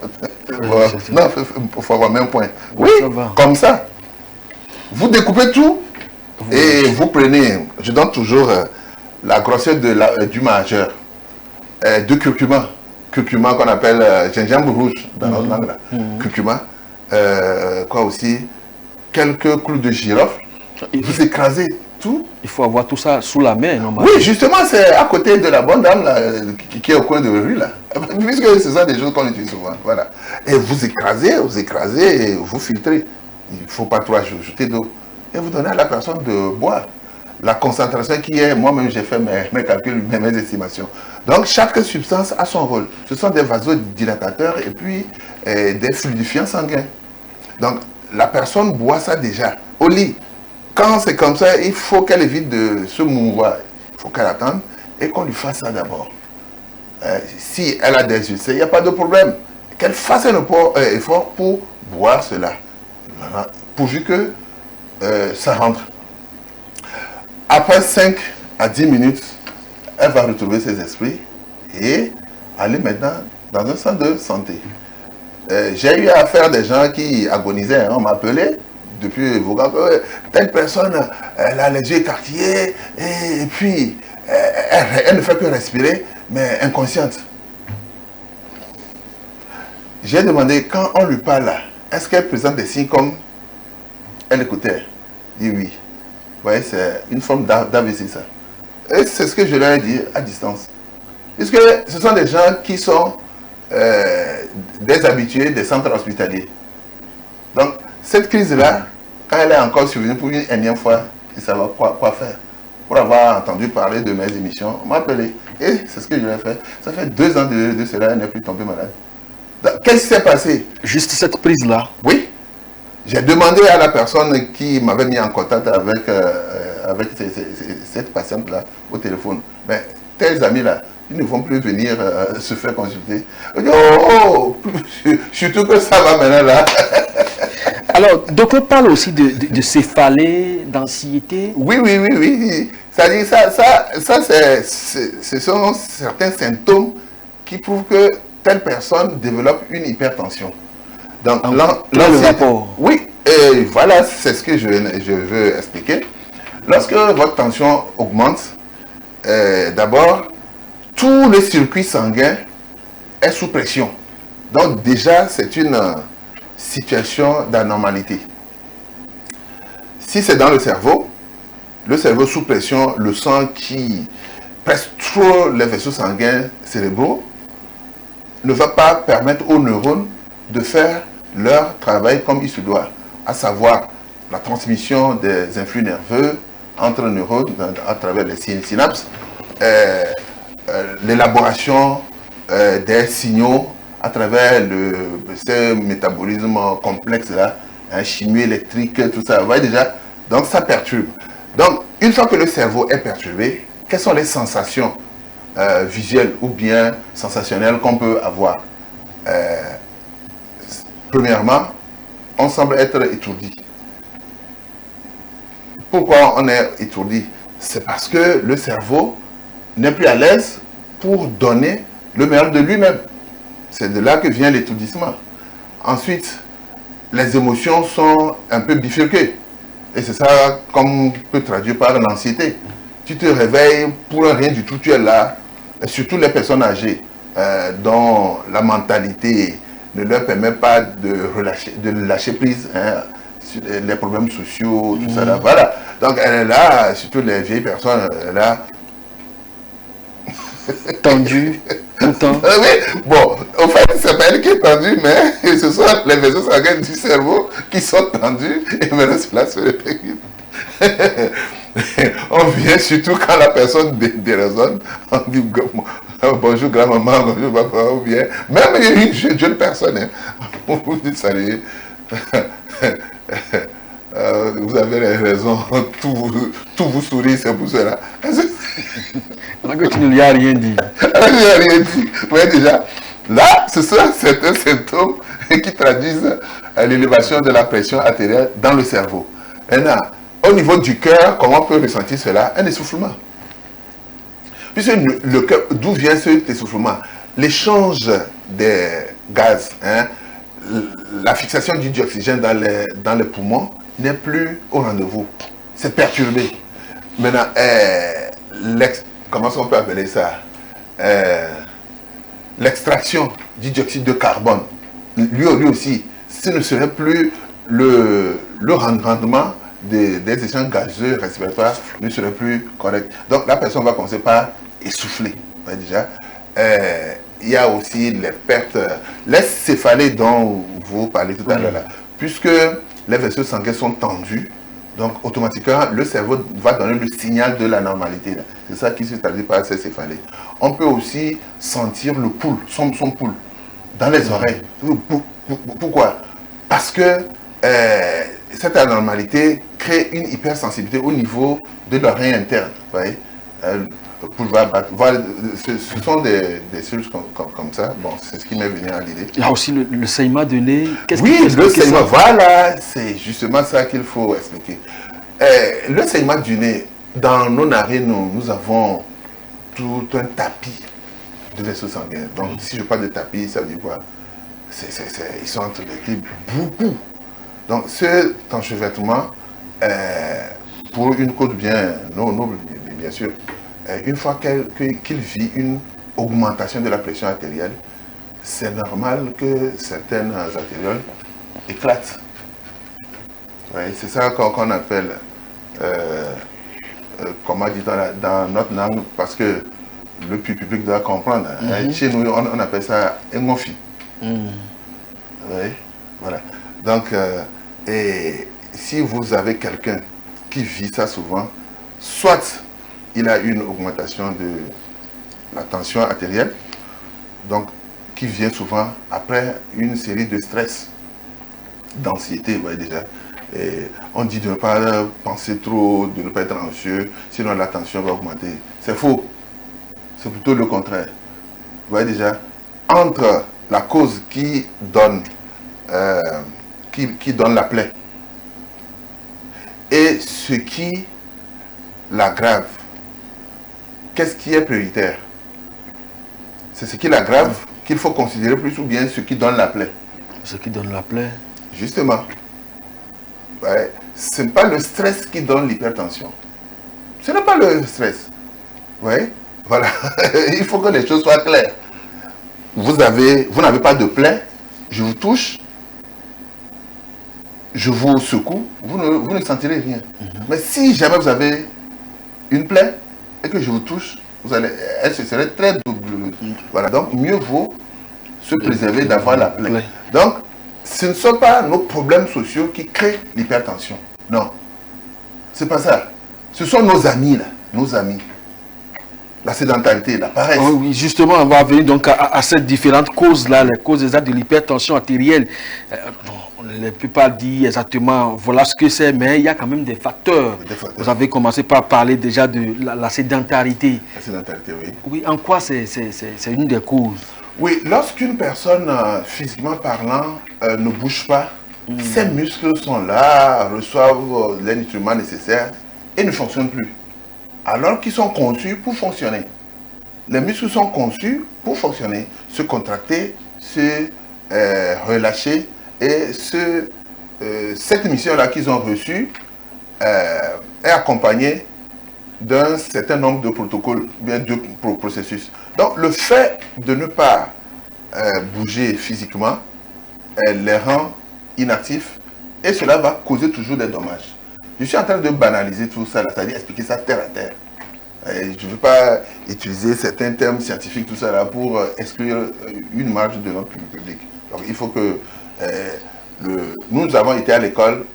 non, il faut avoir même point. Oui, comme ça. Vous découpez tout et vous prenez, je donne toujours la grosseur du majeur, de curcuma qu'on appelle gingembre rouge dans notre langue là. Curcuma, quoi aussi, quelques clous de girofle. Vous écrasez tout. Il faut avoir tout ça sous la main, normalement. Oui, justement, c'est à côté de la bonne dame là, qui est au coin de rue là. Puisque ce sont des choses qu'on utilise souvent. Voilà. Et vous écrasez et vous filtrez. Il ne faut pas trop ajouter d'eau. Et vous donnez à la personne de boire. La concentration qui est, moi-même j'ai fait mes calculs, mes estimations. Donc chaque substance a son rôle. Ce sont des vasodilatateurs et puis des fluidifiants sanguins. Donc la personne boit ça déjà au lit. Quand c'est comme ça, il faut qu'elle évite de se mouvoir. Il faut qu'elle attende et qu'on lui fasse ça d'abord. si elle a des ulcères, il n'y a pas de problème. Qu'elle fasse un effort pour boire cela. Voilà. Pourvu que ça rentre. Après 5 à 10 minutes, elle va retrouver ses esprits et aller maintenant dans un centre de santé. J'ai eu affaire à des gens qui agonisaient, on m'appelait depuis Voga, telle personne, elle a les yeux écarquillés et puis elle ne fait que respirer, mais inconsciente. J'ai demandé, quand on lui parle, est-ce qu'elle présente des signes comme elle écoutait? Il dit oui. Vous voyez, c'est une forme d'AVC, ça. Et c'est ce que je leur ai dit à distance. Puisque ce sont des gens qui sont des habitués des centres hospitaliers. Donc, cette crise-là, quand elle est encore survenue pour une énième fois, ils ne savent pas quoi faire. Pour avoir entendu parler de mes émissions, on m'a appelé. Et c'est ce que je l'ai fait. Ça fait 2 ans de cela, elle n'est plus tombée malade. Qu'est-ce qui s'est passé? Juste cette prise-là. Oui. J'ai demandé à la personne qui m'avait mis en contact avec, cette patiente-là au téléphone. Mais tels amis-là, ils ne vont plus venir se faire consulter. Je dis, oh, surtout que ça va maintenant là. Alors, docteur parle aussi de céphalée, d'anxiété. Oui. C'est-à-dire, ce sont certains symptômes qui prouvent que telle personne développe une hypertension. Donc, le rapport. Oui, et voilà, c'est ce que je veux expliquer. Lorsque votre tension augmente, d'abord, tout le circuit sanguin est sous pression. Donc, déjà, c'est une situation d'anormalité. Si c'est dans le cerveau sous pression, le sang qui presse trop les vaisseaux sanguins cérébraux ne va pas permettre aux neurones de faire leur travail comme il se doit, à savoir la transmission des influx nerveux entre neurones à travers les synapses, l'élaboration des signaux à travers ce métabolisme complexe-là, chimie électrique, tout ça. Vous voyez déjà, donc ça perturbe. Donc, une fois que le cerveau est perturbé, quelles sont les sensations visuelles ou bien sensationnelles qu'on peut avoir? Premièrement, on semble être étourdi. Pourquoi on est étourdi? C'est parce que le cerveau n'est plus à l'aise pour donner le meilleur de lui-même. C'est de là que vient l'étourdissement. Ensuite, les émotions sont un peu bifurquées. Et c'est ça qu'on peut traduire par l'anxiété. Tu te réveilles pour un rien du tout, tu es là. Et surtout les personnes âgées dont la mentalité ne leur permet pas de lâcher prise sur les problèmes sociaux, tout ça là. Voilà. Donc elle est là, surtout les vieilles personnes, elle est là. Tendue, tout le temps. Oui, bon, en fait, c'est pas elle qui est tendue, mais ce sont les vaisseaux sanguins du cerveau qui sont tendus, et maintenant cela se répercute. On vient surtout quand la personne déraisonne, on dit bonjour grand-maman, bonjour papa, ou bien, même une jeune personne, on vous dit salut. Vous avez raison, tout vous sourit, c'est pour cela. Alors que tu ne lui as rien dit. Je n'ai rien dit. Vous voyez déjà, là, ce sont certains symptômes qui traduisent l'élévation de la pression artérielle dans le cerveau. Maintenant, au niveau du cœur, comment on peut ressentir cela? Un essoufflement. Puisque le cœur, d'où vient cet essoufflement? L'échange des gaz, la fixation du dioxygène dans les poumons n'est plus au rendez-vous. C'est perturbé. Maintenant, comment on peut appeler ça? L'extraction du dioxyde de carbone, lui aussi, ce ne serait plus le rendement des échanges gazeux respiratoires ne serait plus correct. Donc la personne va commencer par essouffler. Déjà, il y a aussi les pertes, les céphalées dont vous parlez tout à l'heure là, puisque les vaisseaux sanguins sont tendus. Donc, automatiquement, le cerveau va donner le signal de la normalité. C'est ça qui se traduit par ces céphalées. On peut aussi sentir le pouls, son pouls, dans les oreilles. Pourquoi? Parce que cette anormalité crée une hypersensibilité au niveau de l'oreille interne. Vous voyez? pour voir, ce sont des cellules comme ça. Bon, c'est ce qui m'est venu à l'idée. Il y a aussi le saignement de nez. Oui, le saignement, voilà, c'est justement ça qu'il faut expliquer. Le saignement du nez, dans nos narines, nous avons tout un tapis de vaisseaux sanguins. Donc, si je parle de tapis, ça veut dire quoi? Ils sont entrelacés beaucoup. Donc, cet enchevêtrement, pour une cause bien noble, bien sûr, une fois qu'il vit une augmentation de la pression artérielle, c'est normal que certaines artérioles éclatent. Oui, c'est ça qu'on appelle, comment dit-on dans notre langue, parce que le public doit comprendre. Chez nous, on appelle ça émofi. Oui, voilà. Donc, et si vous avez quelqu'un qui vit ça souvent, soit il a une augmentation de la tension artérielle, donc qui vient souvent après une série de stress, d'anxiété, vous voyez déjà. Et on dit de ne pas penser trop, de ne pas être anxieux, sinon la tension va augmenter. C'est faux. C'est plutôt le contraire. Vous voyez déjà, entre la cause qui donne la plaie et ce qui l'aggrave, qu'est-ce qui est prioritaire? C'est ce qui l'aggrave qu'il faut considérer plus ou bien ce qui donne la plaie? Ce qui donne la plaie. Justement. Ouais. Ce n'est pas le stress qui donne l'hypertension. Ce n'est pas le stress. Oui. Voilà. Il faut que les choses soient claires. Vous n'avez pas de plaie, je vous touche, je vous secoue, vous ne sentirez rien. Mais si jamais vous avez une plaie et que je vous touche, elle serait très douloureuse. Voilà, donc mieux vaut se préserver d'avoir la plaie. Donc, ce ne sont pas nos problèmes sociaux qui créent l'hypertension. Non, c'est pas ça. Ce sont nos amis, là, nos amis. La sédentarité, la paresse. Oh oui, justement, on va venir donc à ces différentes causes-là, les causes exactes de l'hypertension artérielle. On ne peut pas dire exactement voilà ce que c'est, mais il y a quand même des facteurs. Vous avez commencé par parler déjà de la sédentarité. La sédentarité, oui. Oui, en quoi c'est une des causes? Oui, lorsqu'une personne, physiquement parlant, ne bouge pas, ses muscles sont là, reçoivent les nutriments nécessaires et ne fonctionnent plus. Alors qu'ils sont conçus pour fonctionner. Les muscles sont conçus pour fonctionner, se contracter, se relâcher. Et cette mission-là qu'ils ont reçue est accompagnée d'un certain nombre de protocoles, bien de processus. Donc le fait de ne pas bouger physiquement les rend inactifs et cela va causer toujours des dommages. Je suis en train de banaliser tout ça, c'est-à-dire expliquer ça terre à terre. Et je ne veux pas utiliser certains termes scientifiques, tout ça là, pour exclure une marge de notre public. Donc il faut que nous avons été à l'école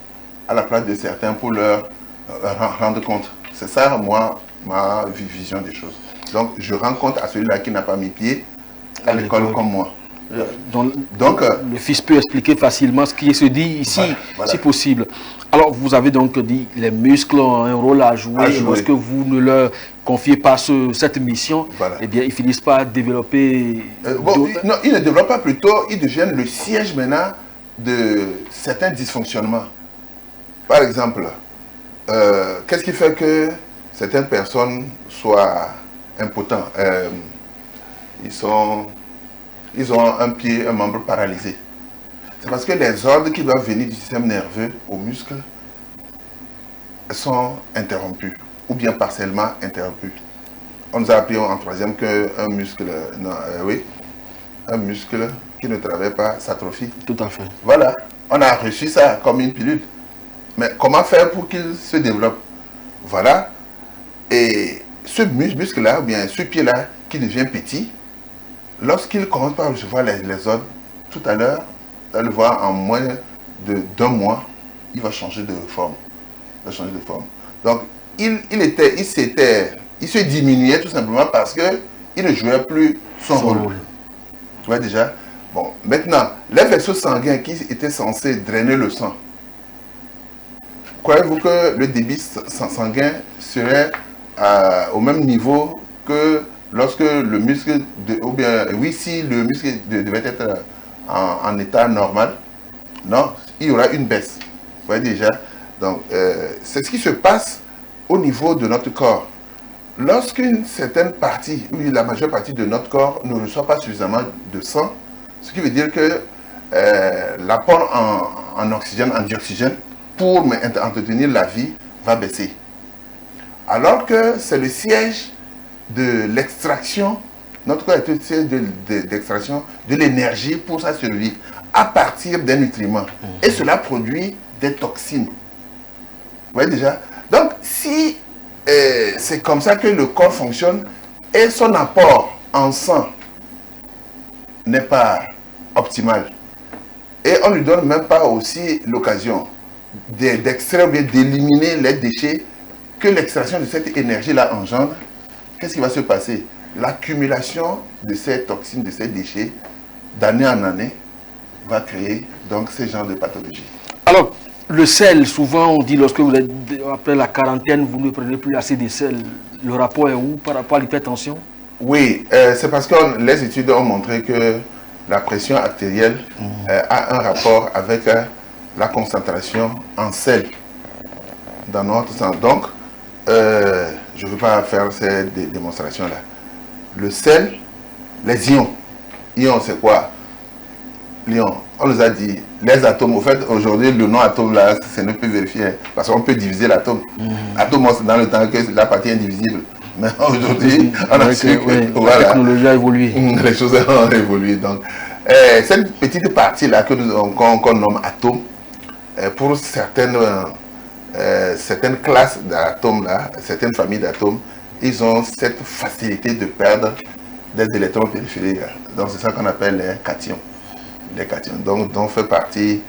à la place de certains pour leur rendre compte. C'est ça, moi, ma vision des choses. Donc je rends compte à celui-là qui n'a pas mis pied à l'école comme moi. Donc le fils peut expliquer facilement ce qui se dit ici, voilà. Si possible. Alors, vous avez donc dit les muscles ont un rôle à jouer. Lorsque vous ne leur confiez pas cette mission, voilà. Eh bien, ils finissent par développer... non, ils ne développent pas plutôt, ils deviennent le siège maintenant de certains dysfonctionnements. Par exemple, qu'est-ce qui fait que certaines personnes soient impotents? Ils ont un pied, un membre paralysé. C'est parce que les ordres qui doivent venir du système nerveux aux muscles sont interrompus, ou bien partiellement interrompus. On nous a appris en troisième qu'un muscle, un muscle qui ne travaille pas s'atrophie. Tout à fait. Voilà, on a reçu ça comme une pilule. Mais comment faire pour qu'il se développe? Voilà. Et ce muscle-là, ou bien ce pied-là, qui devient petit, lorsqu'il commence par recevoir les ordres, tout à l'heure, vous allez le voir, en moins d'un mois, il va changer de forme. Donc, il se diminuait tout simplement parce qu'il ne jouait plus son rôle. Vous voyez déjà? Bon, maintenant, les vaisseaux sanguins qui étaient censés drainer le sang, croyez-vous que le débit sanguin serait au même niveau que lorsque le muscle, si le muscle devait être en état normal, non, il y aura une baisse. Vous voyez déjà. Donc, c'est ce qui se passe au niveau de notre corps. Lorsqu'une certaine partie, ou la majeure partie de notre corps ne reçoit pas suffisamment de sang, ce qui veut dire que l'apport en oxygène, en dioxygène, pour entretenir la vie, va baisser. Alors que c'est le siège de l'extraction, notre corps est le siège d'extraction de l'énergie pour sa survie, à partir des nutriments. Et cela produit des toxines. Vous voyez déjà? Donc, si c'est comme ça que le corps fonctionne et son apport en sang n'est pas optimal, et on ne lui donne même pas aussi l'occasion d'extraire ou d'éliminer les déchets que l'extraction de cette énergie-là engendre, qu'est-ce qui va se passer? L'accumulation de ces toxines, de ces déchets, d'année en année, va créer donc ce genre de pathologie. Alors, le sel, souvent on dit lorsque vous êtes après la quarantaine, vous ne prenez plus assez de sel. Le rapport est où par rapport à l'hypertension? Oui, c'est parce que les études ont montré que la pression artérielle a un rapport avec la concentration en sel dans notre sang. Donc, je ne veux pas faire ces démonstrations-là. Le sel, les ions. Ions, c'est quoi? L'ion, on nous a dit, les atomes, au fait, aujourd'hui, le nom atome, là, c'est ne peut vérifier, parce qu'on peut diviser l'atome. Atome, c'est dans le temps que la partie indivisible. Mais aujourd'hui, on a su que la technologie a évolué. Les choses ont évolué. Donc, cette petite partie-là qu'on nomme atome, pour certaines classes d'atomes, là, certaines familles d'atomes, ils ont cette facilité de perdre des électrons périphériques. Donc, c'est ça qu'on appelle les cations. Les cations. Donc, dont fait partie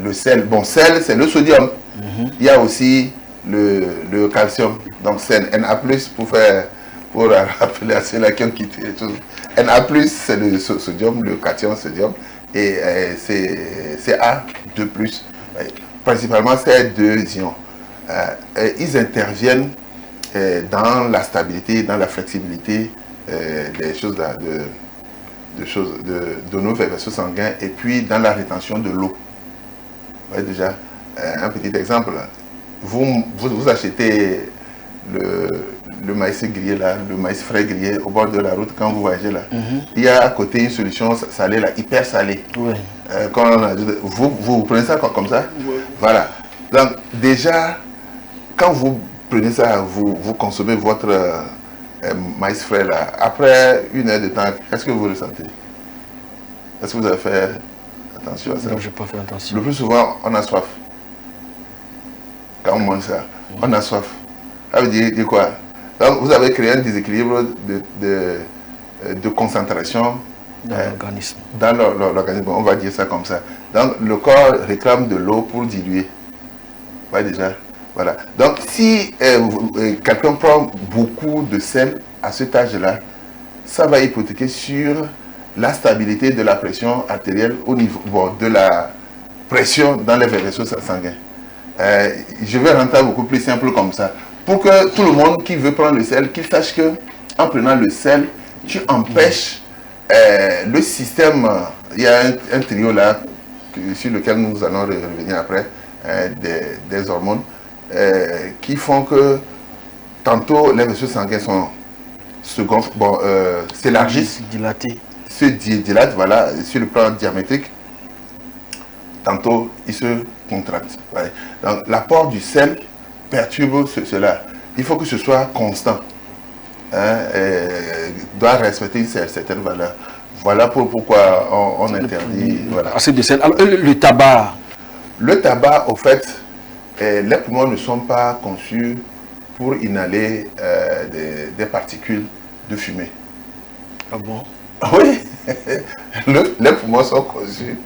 le sel. Bon, sel, c'est le sodium. Il y a aussi le calcium. Donc, c'est Na+, pour rappeler à ceux-là qui ont quitté les choses. Na+, c'est le sodium, le cation sodium, et c'est A2+. Principalement, ces deux ions. Ils interviennent dans la stabilité, dans la flexibilité des choses là, de nos vaisseaux sanguins, et puis dans la rétention de l'eau. Vous voyez déjà, un petit exemple, vous achetez le maïs grillé là, le maïs frais grillé au bord de la route quand vous voyagez là. Il y a à côté une solution salée là, hyper salée. Vous prenez ça comme ça. Voilà. Donc déjà, quand vous prenez ça, vous consommez votre maïs frais là. Après une heure de temps, qu'est-ce que vous ressentez? Est-ce que vous avez fait attention à ça? Non, je n'ai pas fait attention. Le plus souvent, on a soif. Quand on mange ça, on a soif. Ça veut dire quoi? Donc, vous avez créé un déséquilibre de concentration dans l'organisme. Dans l'organisme, on va dire ça comme ça. Donc, le corps réclame de l'eau pour diluer. Vous voyez déjà? Voilà. Donc, si quelqu'un prend beaucoup de sel à cet âge-là, ça va hypothéquer sur la stabilité de la pression artérielle au niveau de la pression dans les vaisseaux sanguins. Je vais rentrer beaucoup plus simple comme ça. Pour que tout le monde qui veut prendre le sel, qu'il sache que en prenant le sel, tu empêches le système. Il y a un trio là sur lequel nous allons revenir après, des hormones qui font que tantôt les vaisseaux sanguins se gonflent, s'élargissent, se dilatent, voilà, sur le plan diamétrique. Tantôt ils se contractent. Ouais. Donc l'apport du sel perturbe cela. Il faut que ce soit constant. Doit respecter une certaine valeur. Voilà pourquoi on interdit. Voilà. Assez de sel. Alors, le tabac. Le tabac, au fait, les poumons ne sont pas conçus pour inhaler des particules de fumée. Ah bon? Oui. Les poumons sont conçus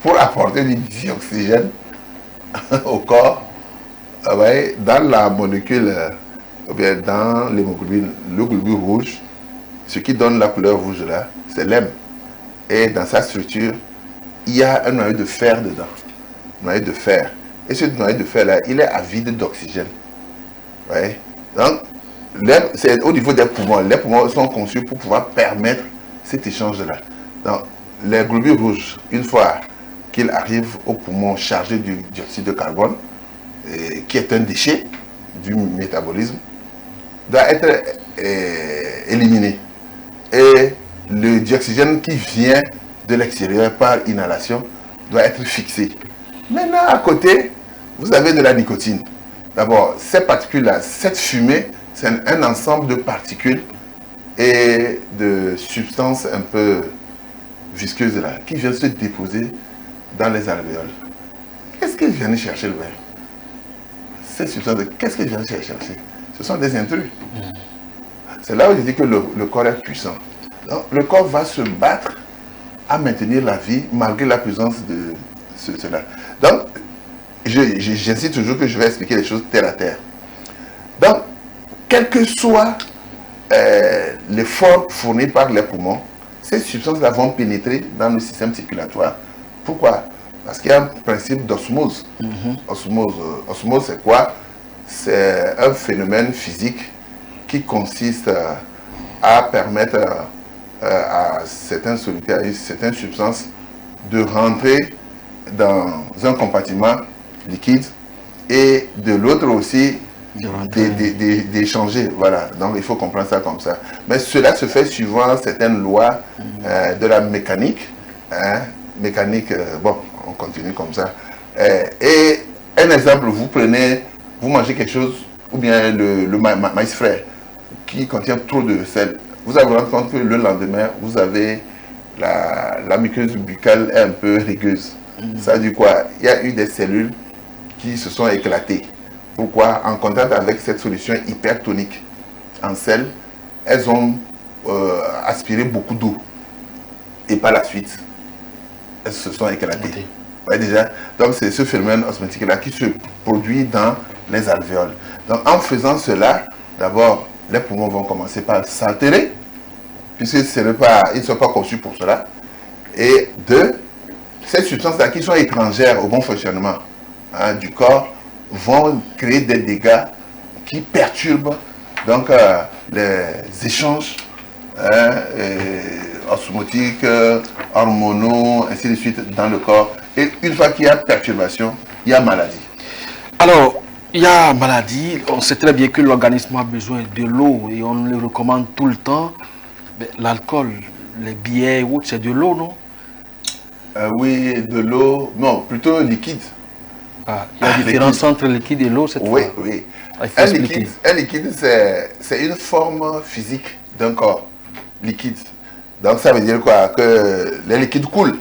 pour apporter du dioxygène au corps, dans la molécule, ou bien dans l'hémoglobine, le globule rouge. Ce qui donne la couleur rouge là, c'est l'hème. Et dans sa structure, il y a un noyau de fer dedans. Noyau de fer. Et ce noyau de fer là, il est avide d'oxygène. Ouais. Donc, c'est au niveau des poumons. Les poumons sont conçus pour pouvoir permettre cet échange-là. Donc, les globules rouges, une fois qu'ils arrivent au poumon chargé du dioxyde de carbone, qui est un déchet du métabolisme, doit être éliminé. Et le dioxygène qui vient de l'extérieur par inhalation doit être fixé. Maintenant, à côté, vous avez de la nicotine. D'abord, ces particules-là, cette fumée, c'est un ensemble de particules et de substances un peu visqueuses là, qui viennent se déposer dans les alvéoles. Qu'est-ce qu'ils viennent chercher le verre? Ces substances, qu'est-ce qu'ils viennent chercher? Ce sont des intrus. C'est là où je dis que le corps est puissant. Donc, le corps va se battre à maintenir la vie malgré la présence de cela. Donc, j'insiste toujours que je vais expliquer les choses terre à terre. Donc, quel que soit l'effort fourni par les poumons, ces substances-là vont pénétrer dans le système circulatoire. Pourquoi? Parce qu'il y a un principe d'osmose. Osmose, c'est quoi? C'est un phénomène physique qui consiste à permettre à certains solutés, à certaines substances, de rentrer dans un compartiment liquide et de l'autre aussi d'échanger. Voilà, donc il faut comprendre ça comme ça. Mais cela se fait suivant certaines lois de la mécanique. Bon, on continue comme ça. Et un exemple, vous mangez quelque chose, ou bien le maïs frais, qui contient trop de sel. Vous allez vous rendre compte que le lendemain, vous avez la muqueuse buccale est un peu rigueuse. Ça veut dire quoi? Il y a eu des cellules qui se sont éclatées. Pourquoi? En contact avec cette solution hypertonique en sel, elles ont aspiré beaucoup d'eau. Et par la suite, elles se sont éclatées. Ouais, déjà. Donc c'est ce phénomène osmotique-là qui se produit dans les alvéoles. Donc en faisant cela, d'abord, les poumons vont commencer par s'altérer, puisque ils ne sont pas conçus pour cela. Et deux, ces substances-là qui sont étrangères au bon fonctionnement du corps vont créer des dégâts qui perturbent donc les échanges osmotiques, hormonaux, ainsi de suite dans le corps. Et une fois qu'il y a perturbation, il y a maladie. Alors, il y a maladie, on sait très bien que l'organisme a besoin de l'eau et on le recommande tout le temps. L'alcool, les bières, c'est de l'eau, non? Oui, de l'eau, non, plutôt liquide. Il y a une différence entre le liquide et l'eau, cette fois. Oui. Un liquide, c'est une forme physique d'un corps liquide. Donc ça veut dire quoi? Que les liquides coulent.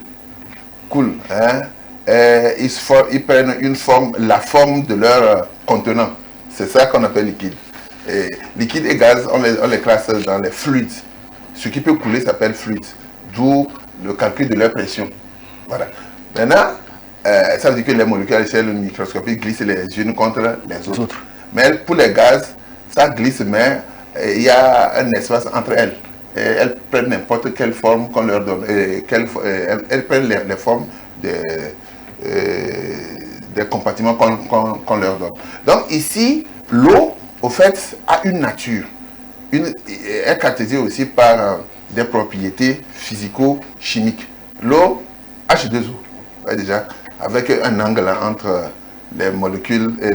Ils prennent la forme de leur contenant. C'est ça qu'on appelle liquide. Et liquide et gaz, on les classe dans les fluides. Ce qui peut couler s'appelle fluide. D'où le calcul de leur pression. Voilà. Maintenant, ça veut dire que les molécules à l'échelle microscopique glissent les unes contre les autres. Mais pour les gaz, ça glisse, mais il y a un espace entre elles. Et elles prennent n'importe quelle forme qu'on leur donne. Elles prennent les formes des compartiments qu'on leur donne. Donc ici, l'eau, au fait, a une nature. Elle est caractérisée aussi par des propriétés physico-chimiques. L'eau, H2O, déjà, avec un angle entre les molécules et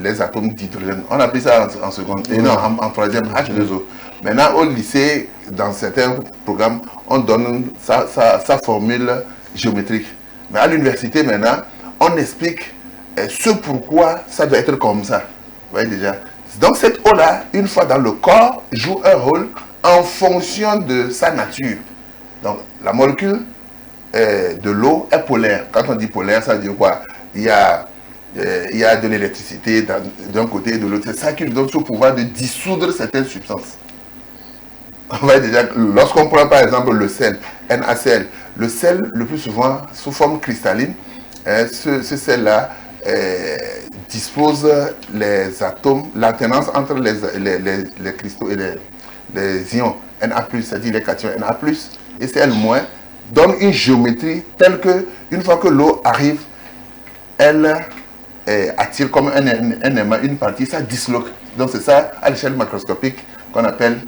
les atomes d'hydrogène. On appelle ça en seconde, et non, en troisième, H2O. Maintenant, au lycée, dans certains programmes, on donne sa formule géométrique. Mais à l'université, maintenant, on explique ce pourquoi ça doit être comme ça. Vous voyez déjà. Donc cette eau-là, une fois dans le corps, joue un rôle en fonction de sa nature. Donc la molécule de l'eau est polaire. Quand on dit polaire, ça veut dire quoi? Il y a de l'électricité d'un côté et de l'autre. C'est ça qui lui donne ce pouvoir de dissoudre certaines substances. On voit déjà, lorsqu'on prend par exemple le sel, NaCl, le sel le plus souvent sous forme cristalline, ce sel-là dispose les atomes, l'alternance entre les cristaux et les ions Na+, c'est-à-dire les cations Na+, et Cl-, donne une géométrie telle que, une fois que l'eau arrive, elle attire comme un aimant une partie, ça disloque Donc c'est ça, à l'échelle macroscopique, qu'on appelle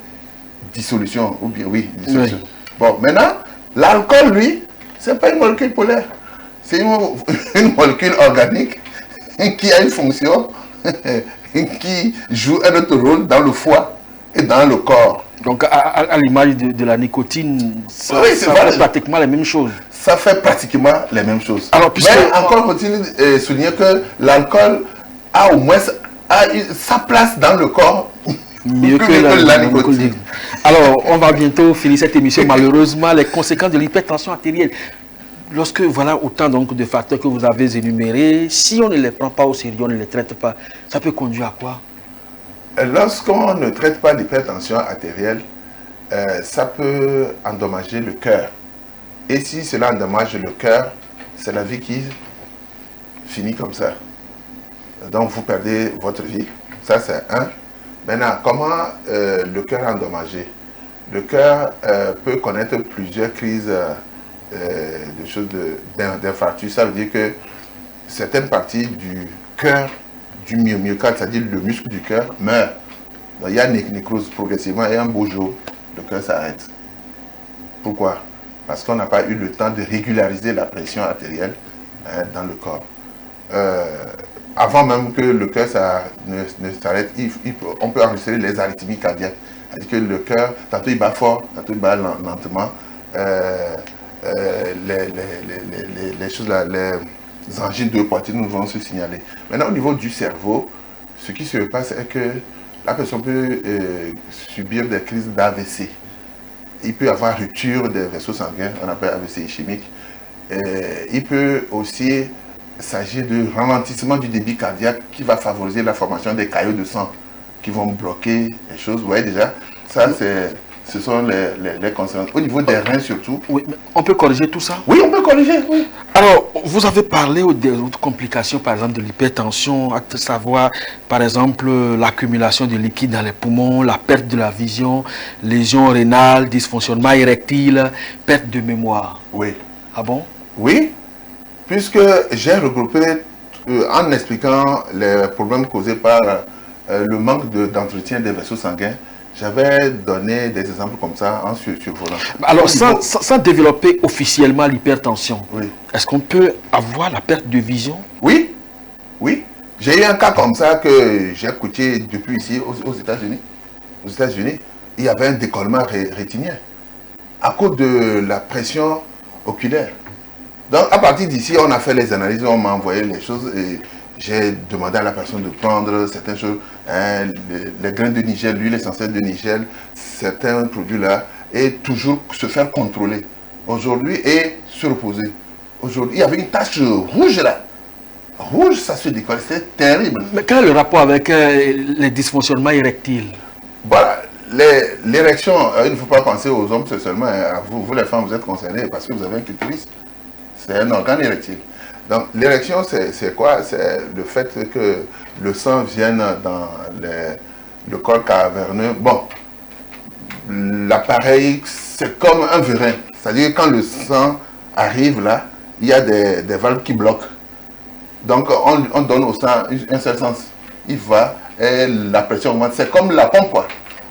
dissolution, ou bien oui, dissolution. Oui. Bon, maintenant, l'alcool, lui, c'est pas une molécule polaire. C'est une molécule organique qui a une fonction qui joue un autre rôle dans le foie et dans le corps. Donc, à l'image de la nicotine, ça fait pratiquement la même chose. Ça fait pratiquement les mêmes choses. Alors, mais encore continue de souligner que l'alcool a au moins sa place dans le corps mieux que la nicotine. Alors, on va bientôt finir cette émission. Malheureusement, les conséquences de l'hypertension artérielle, lorsque voilà autant donc de facteurs que vous avez énumérés, si on ne les prend pas au sérieux, on ne les traite pas, ça peut conduire à quoi? Lorsqu'on ne traite pas l'hypertension artérielle, ça peut endommager le cœur. Et si cela endommage le cœur, c'est la vie qui finit comme ça. Donc vous perdez votre vie. Ça c'est un. Maintenant, comment le cœur est endommagé? Le cœur peut connaître plusieurs crises d'infarctus. Ça veut dire que certaines parties du cœur, du myocarde, c'est-à-dire le muscle du cœur, meurt. Donc, il y a une nécrose progressivement et un beau jour, le cœur s'arrête. Pourquoi? Parce qu'on n'a pas eu le temps de régulariser la pression artérielle dans le corps. Avant même que le cœur ne s'arrête, on peut enregistrer les arythmies cardiaques. C'est-à-dire que le cœur, tantôt il bat fort, tantôt il bat lentement. Les choses là, les angines de poitrine vont se signaler. Maintenant, au niveau du cerveau, ce qui se passe est que la personne peut subir des crises d'AVC. Il peut avoir rupture des vaisseaux sanguins, on appelle AVC ischémique. Il peut aussi s'agir de ralentissement du débit cardiaque qui va favoriser la formation des caillots de sang qui vont bloquer les choses. Vous voyez déjà, ça ce sont les conséquences. Au niveau des reins surtout. Oui, mais on peut corriger tout ça? Oui, on peut corriger, oui. Alors, vous avez parlé des autres complications, par exemple de l'hypertension, à savoir, par exemple, l'accumulation de liquide dans les poumons, la perte de la vision, lésions rénales, dysfonctionnement érectile, perte de mémoire. Oui. Ah bon? Oui, puisque j'ai regroupé, en expliquant les problèmes causés par le manque d'entretien des vaisseaux sanguins, j'avais donné des exemples comme ça en survolant. Alors, sans développer officiellement l'hypertension, oui. Est-ce qu'on peut avoir la perte de vision? Oui, oui. J'ai eu un cas comme ça que j'ai écouté depuis ici aux États-Unis. Aux États-Unis, il y avait un décollement rétinien à cause de la pression oculaire. Donc, à partir d'ici, on a fait les analyses, on m'a envoyé les choses et j'ai demandé à la personne de prendre certaines choses, les grains de nigel, l'huile essentielle de nigel, certains produits-là, et toujours se faire contrôler. Aujourd'hui, et se reposer. Aujourd'hui, il y avait une tache rouge là. Rouge, ça se décolle, c'est terrible. Mais quel est le rapport avec les dysfonctionnements érectiles? Voilà, l'érection, il ne faut pas penser aux hommes seulement, à vous les femmes, vous êtes concernés parce que vous avez un clitoris. C'est un organe érectile. Donc l'érection, c'est quoi? C'est le fait que le sang vienne dans le corps caverneux. Bon, l'appareil, c'est comme un vérin. C'est-à-dire quand le sang arrive là, il y a des valves qui bloquent. Donc on donne au sang un seul sens. Il va et la pression augmente. C'est comme la pompe, quoi.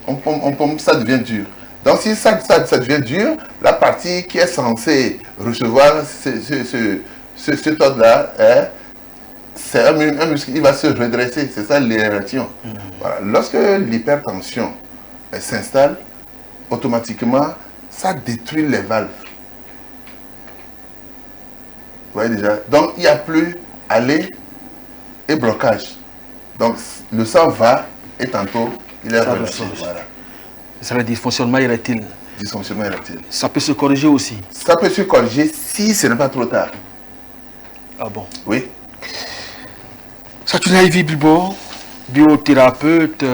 On pompe, ça devient dur. Donc si ça devient dur, la partie qui est censée recevoir cet ordre-là, c'est un muscle, il va se redresser. C'est ça l'érection. Voilà. Lorsque l'hypertension s'installe, automatiquement, ça détruit les valves. Vous voyez déjà? Donc il n'y a plus aller et blocage. Donc le sang va et tantôt il est relâché. Voilà. C'est le dysfonctionnement érectile. Dysfonctionnement érectile. Ça peut se corriger aussi. Ça peut se corriger si ce n'est pas trop tard. Ah bon? Oui. Saturnin Ivy Bibo, biothérapeute,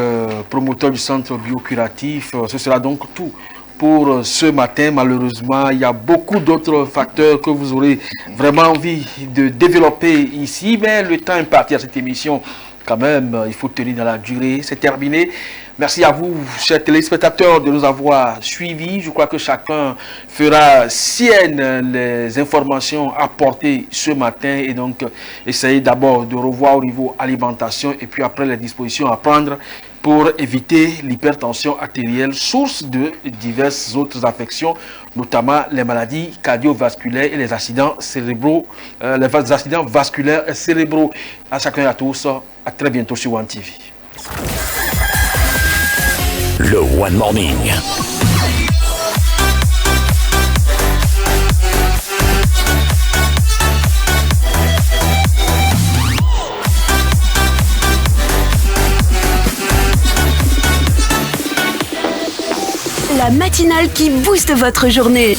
promoteur du centre biocuratif. Ce sera donc tout pour ce matin. Malheureusement, il y a beaucoup d'autres facteurs que vous aurez vraiment envie de développer ici. Mais le temps imparti à cette émission, quand même, il faut tenir dans la durée. C'est terminé. Merci à vous, chers téléspectateurs, de nous avoir suivis. Je crois que chacun fera sienne les informations apportées ce matin et donc essayer d'abord de revoir au niveau alimentation et puis après les dispositions à prendre pour éviter l'hypertension artérielle, source de diverses autres affections, notamment les maladies cardiovasculaires et les accidents cérébraux, les accidents vasculaires et cérébraux. À chacun et à tous, à très bientôt sur One TV. Le One Morning. La matinale qui booste votre journée.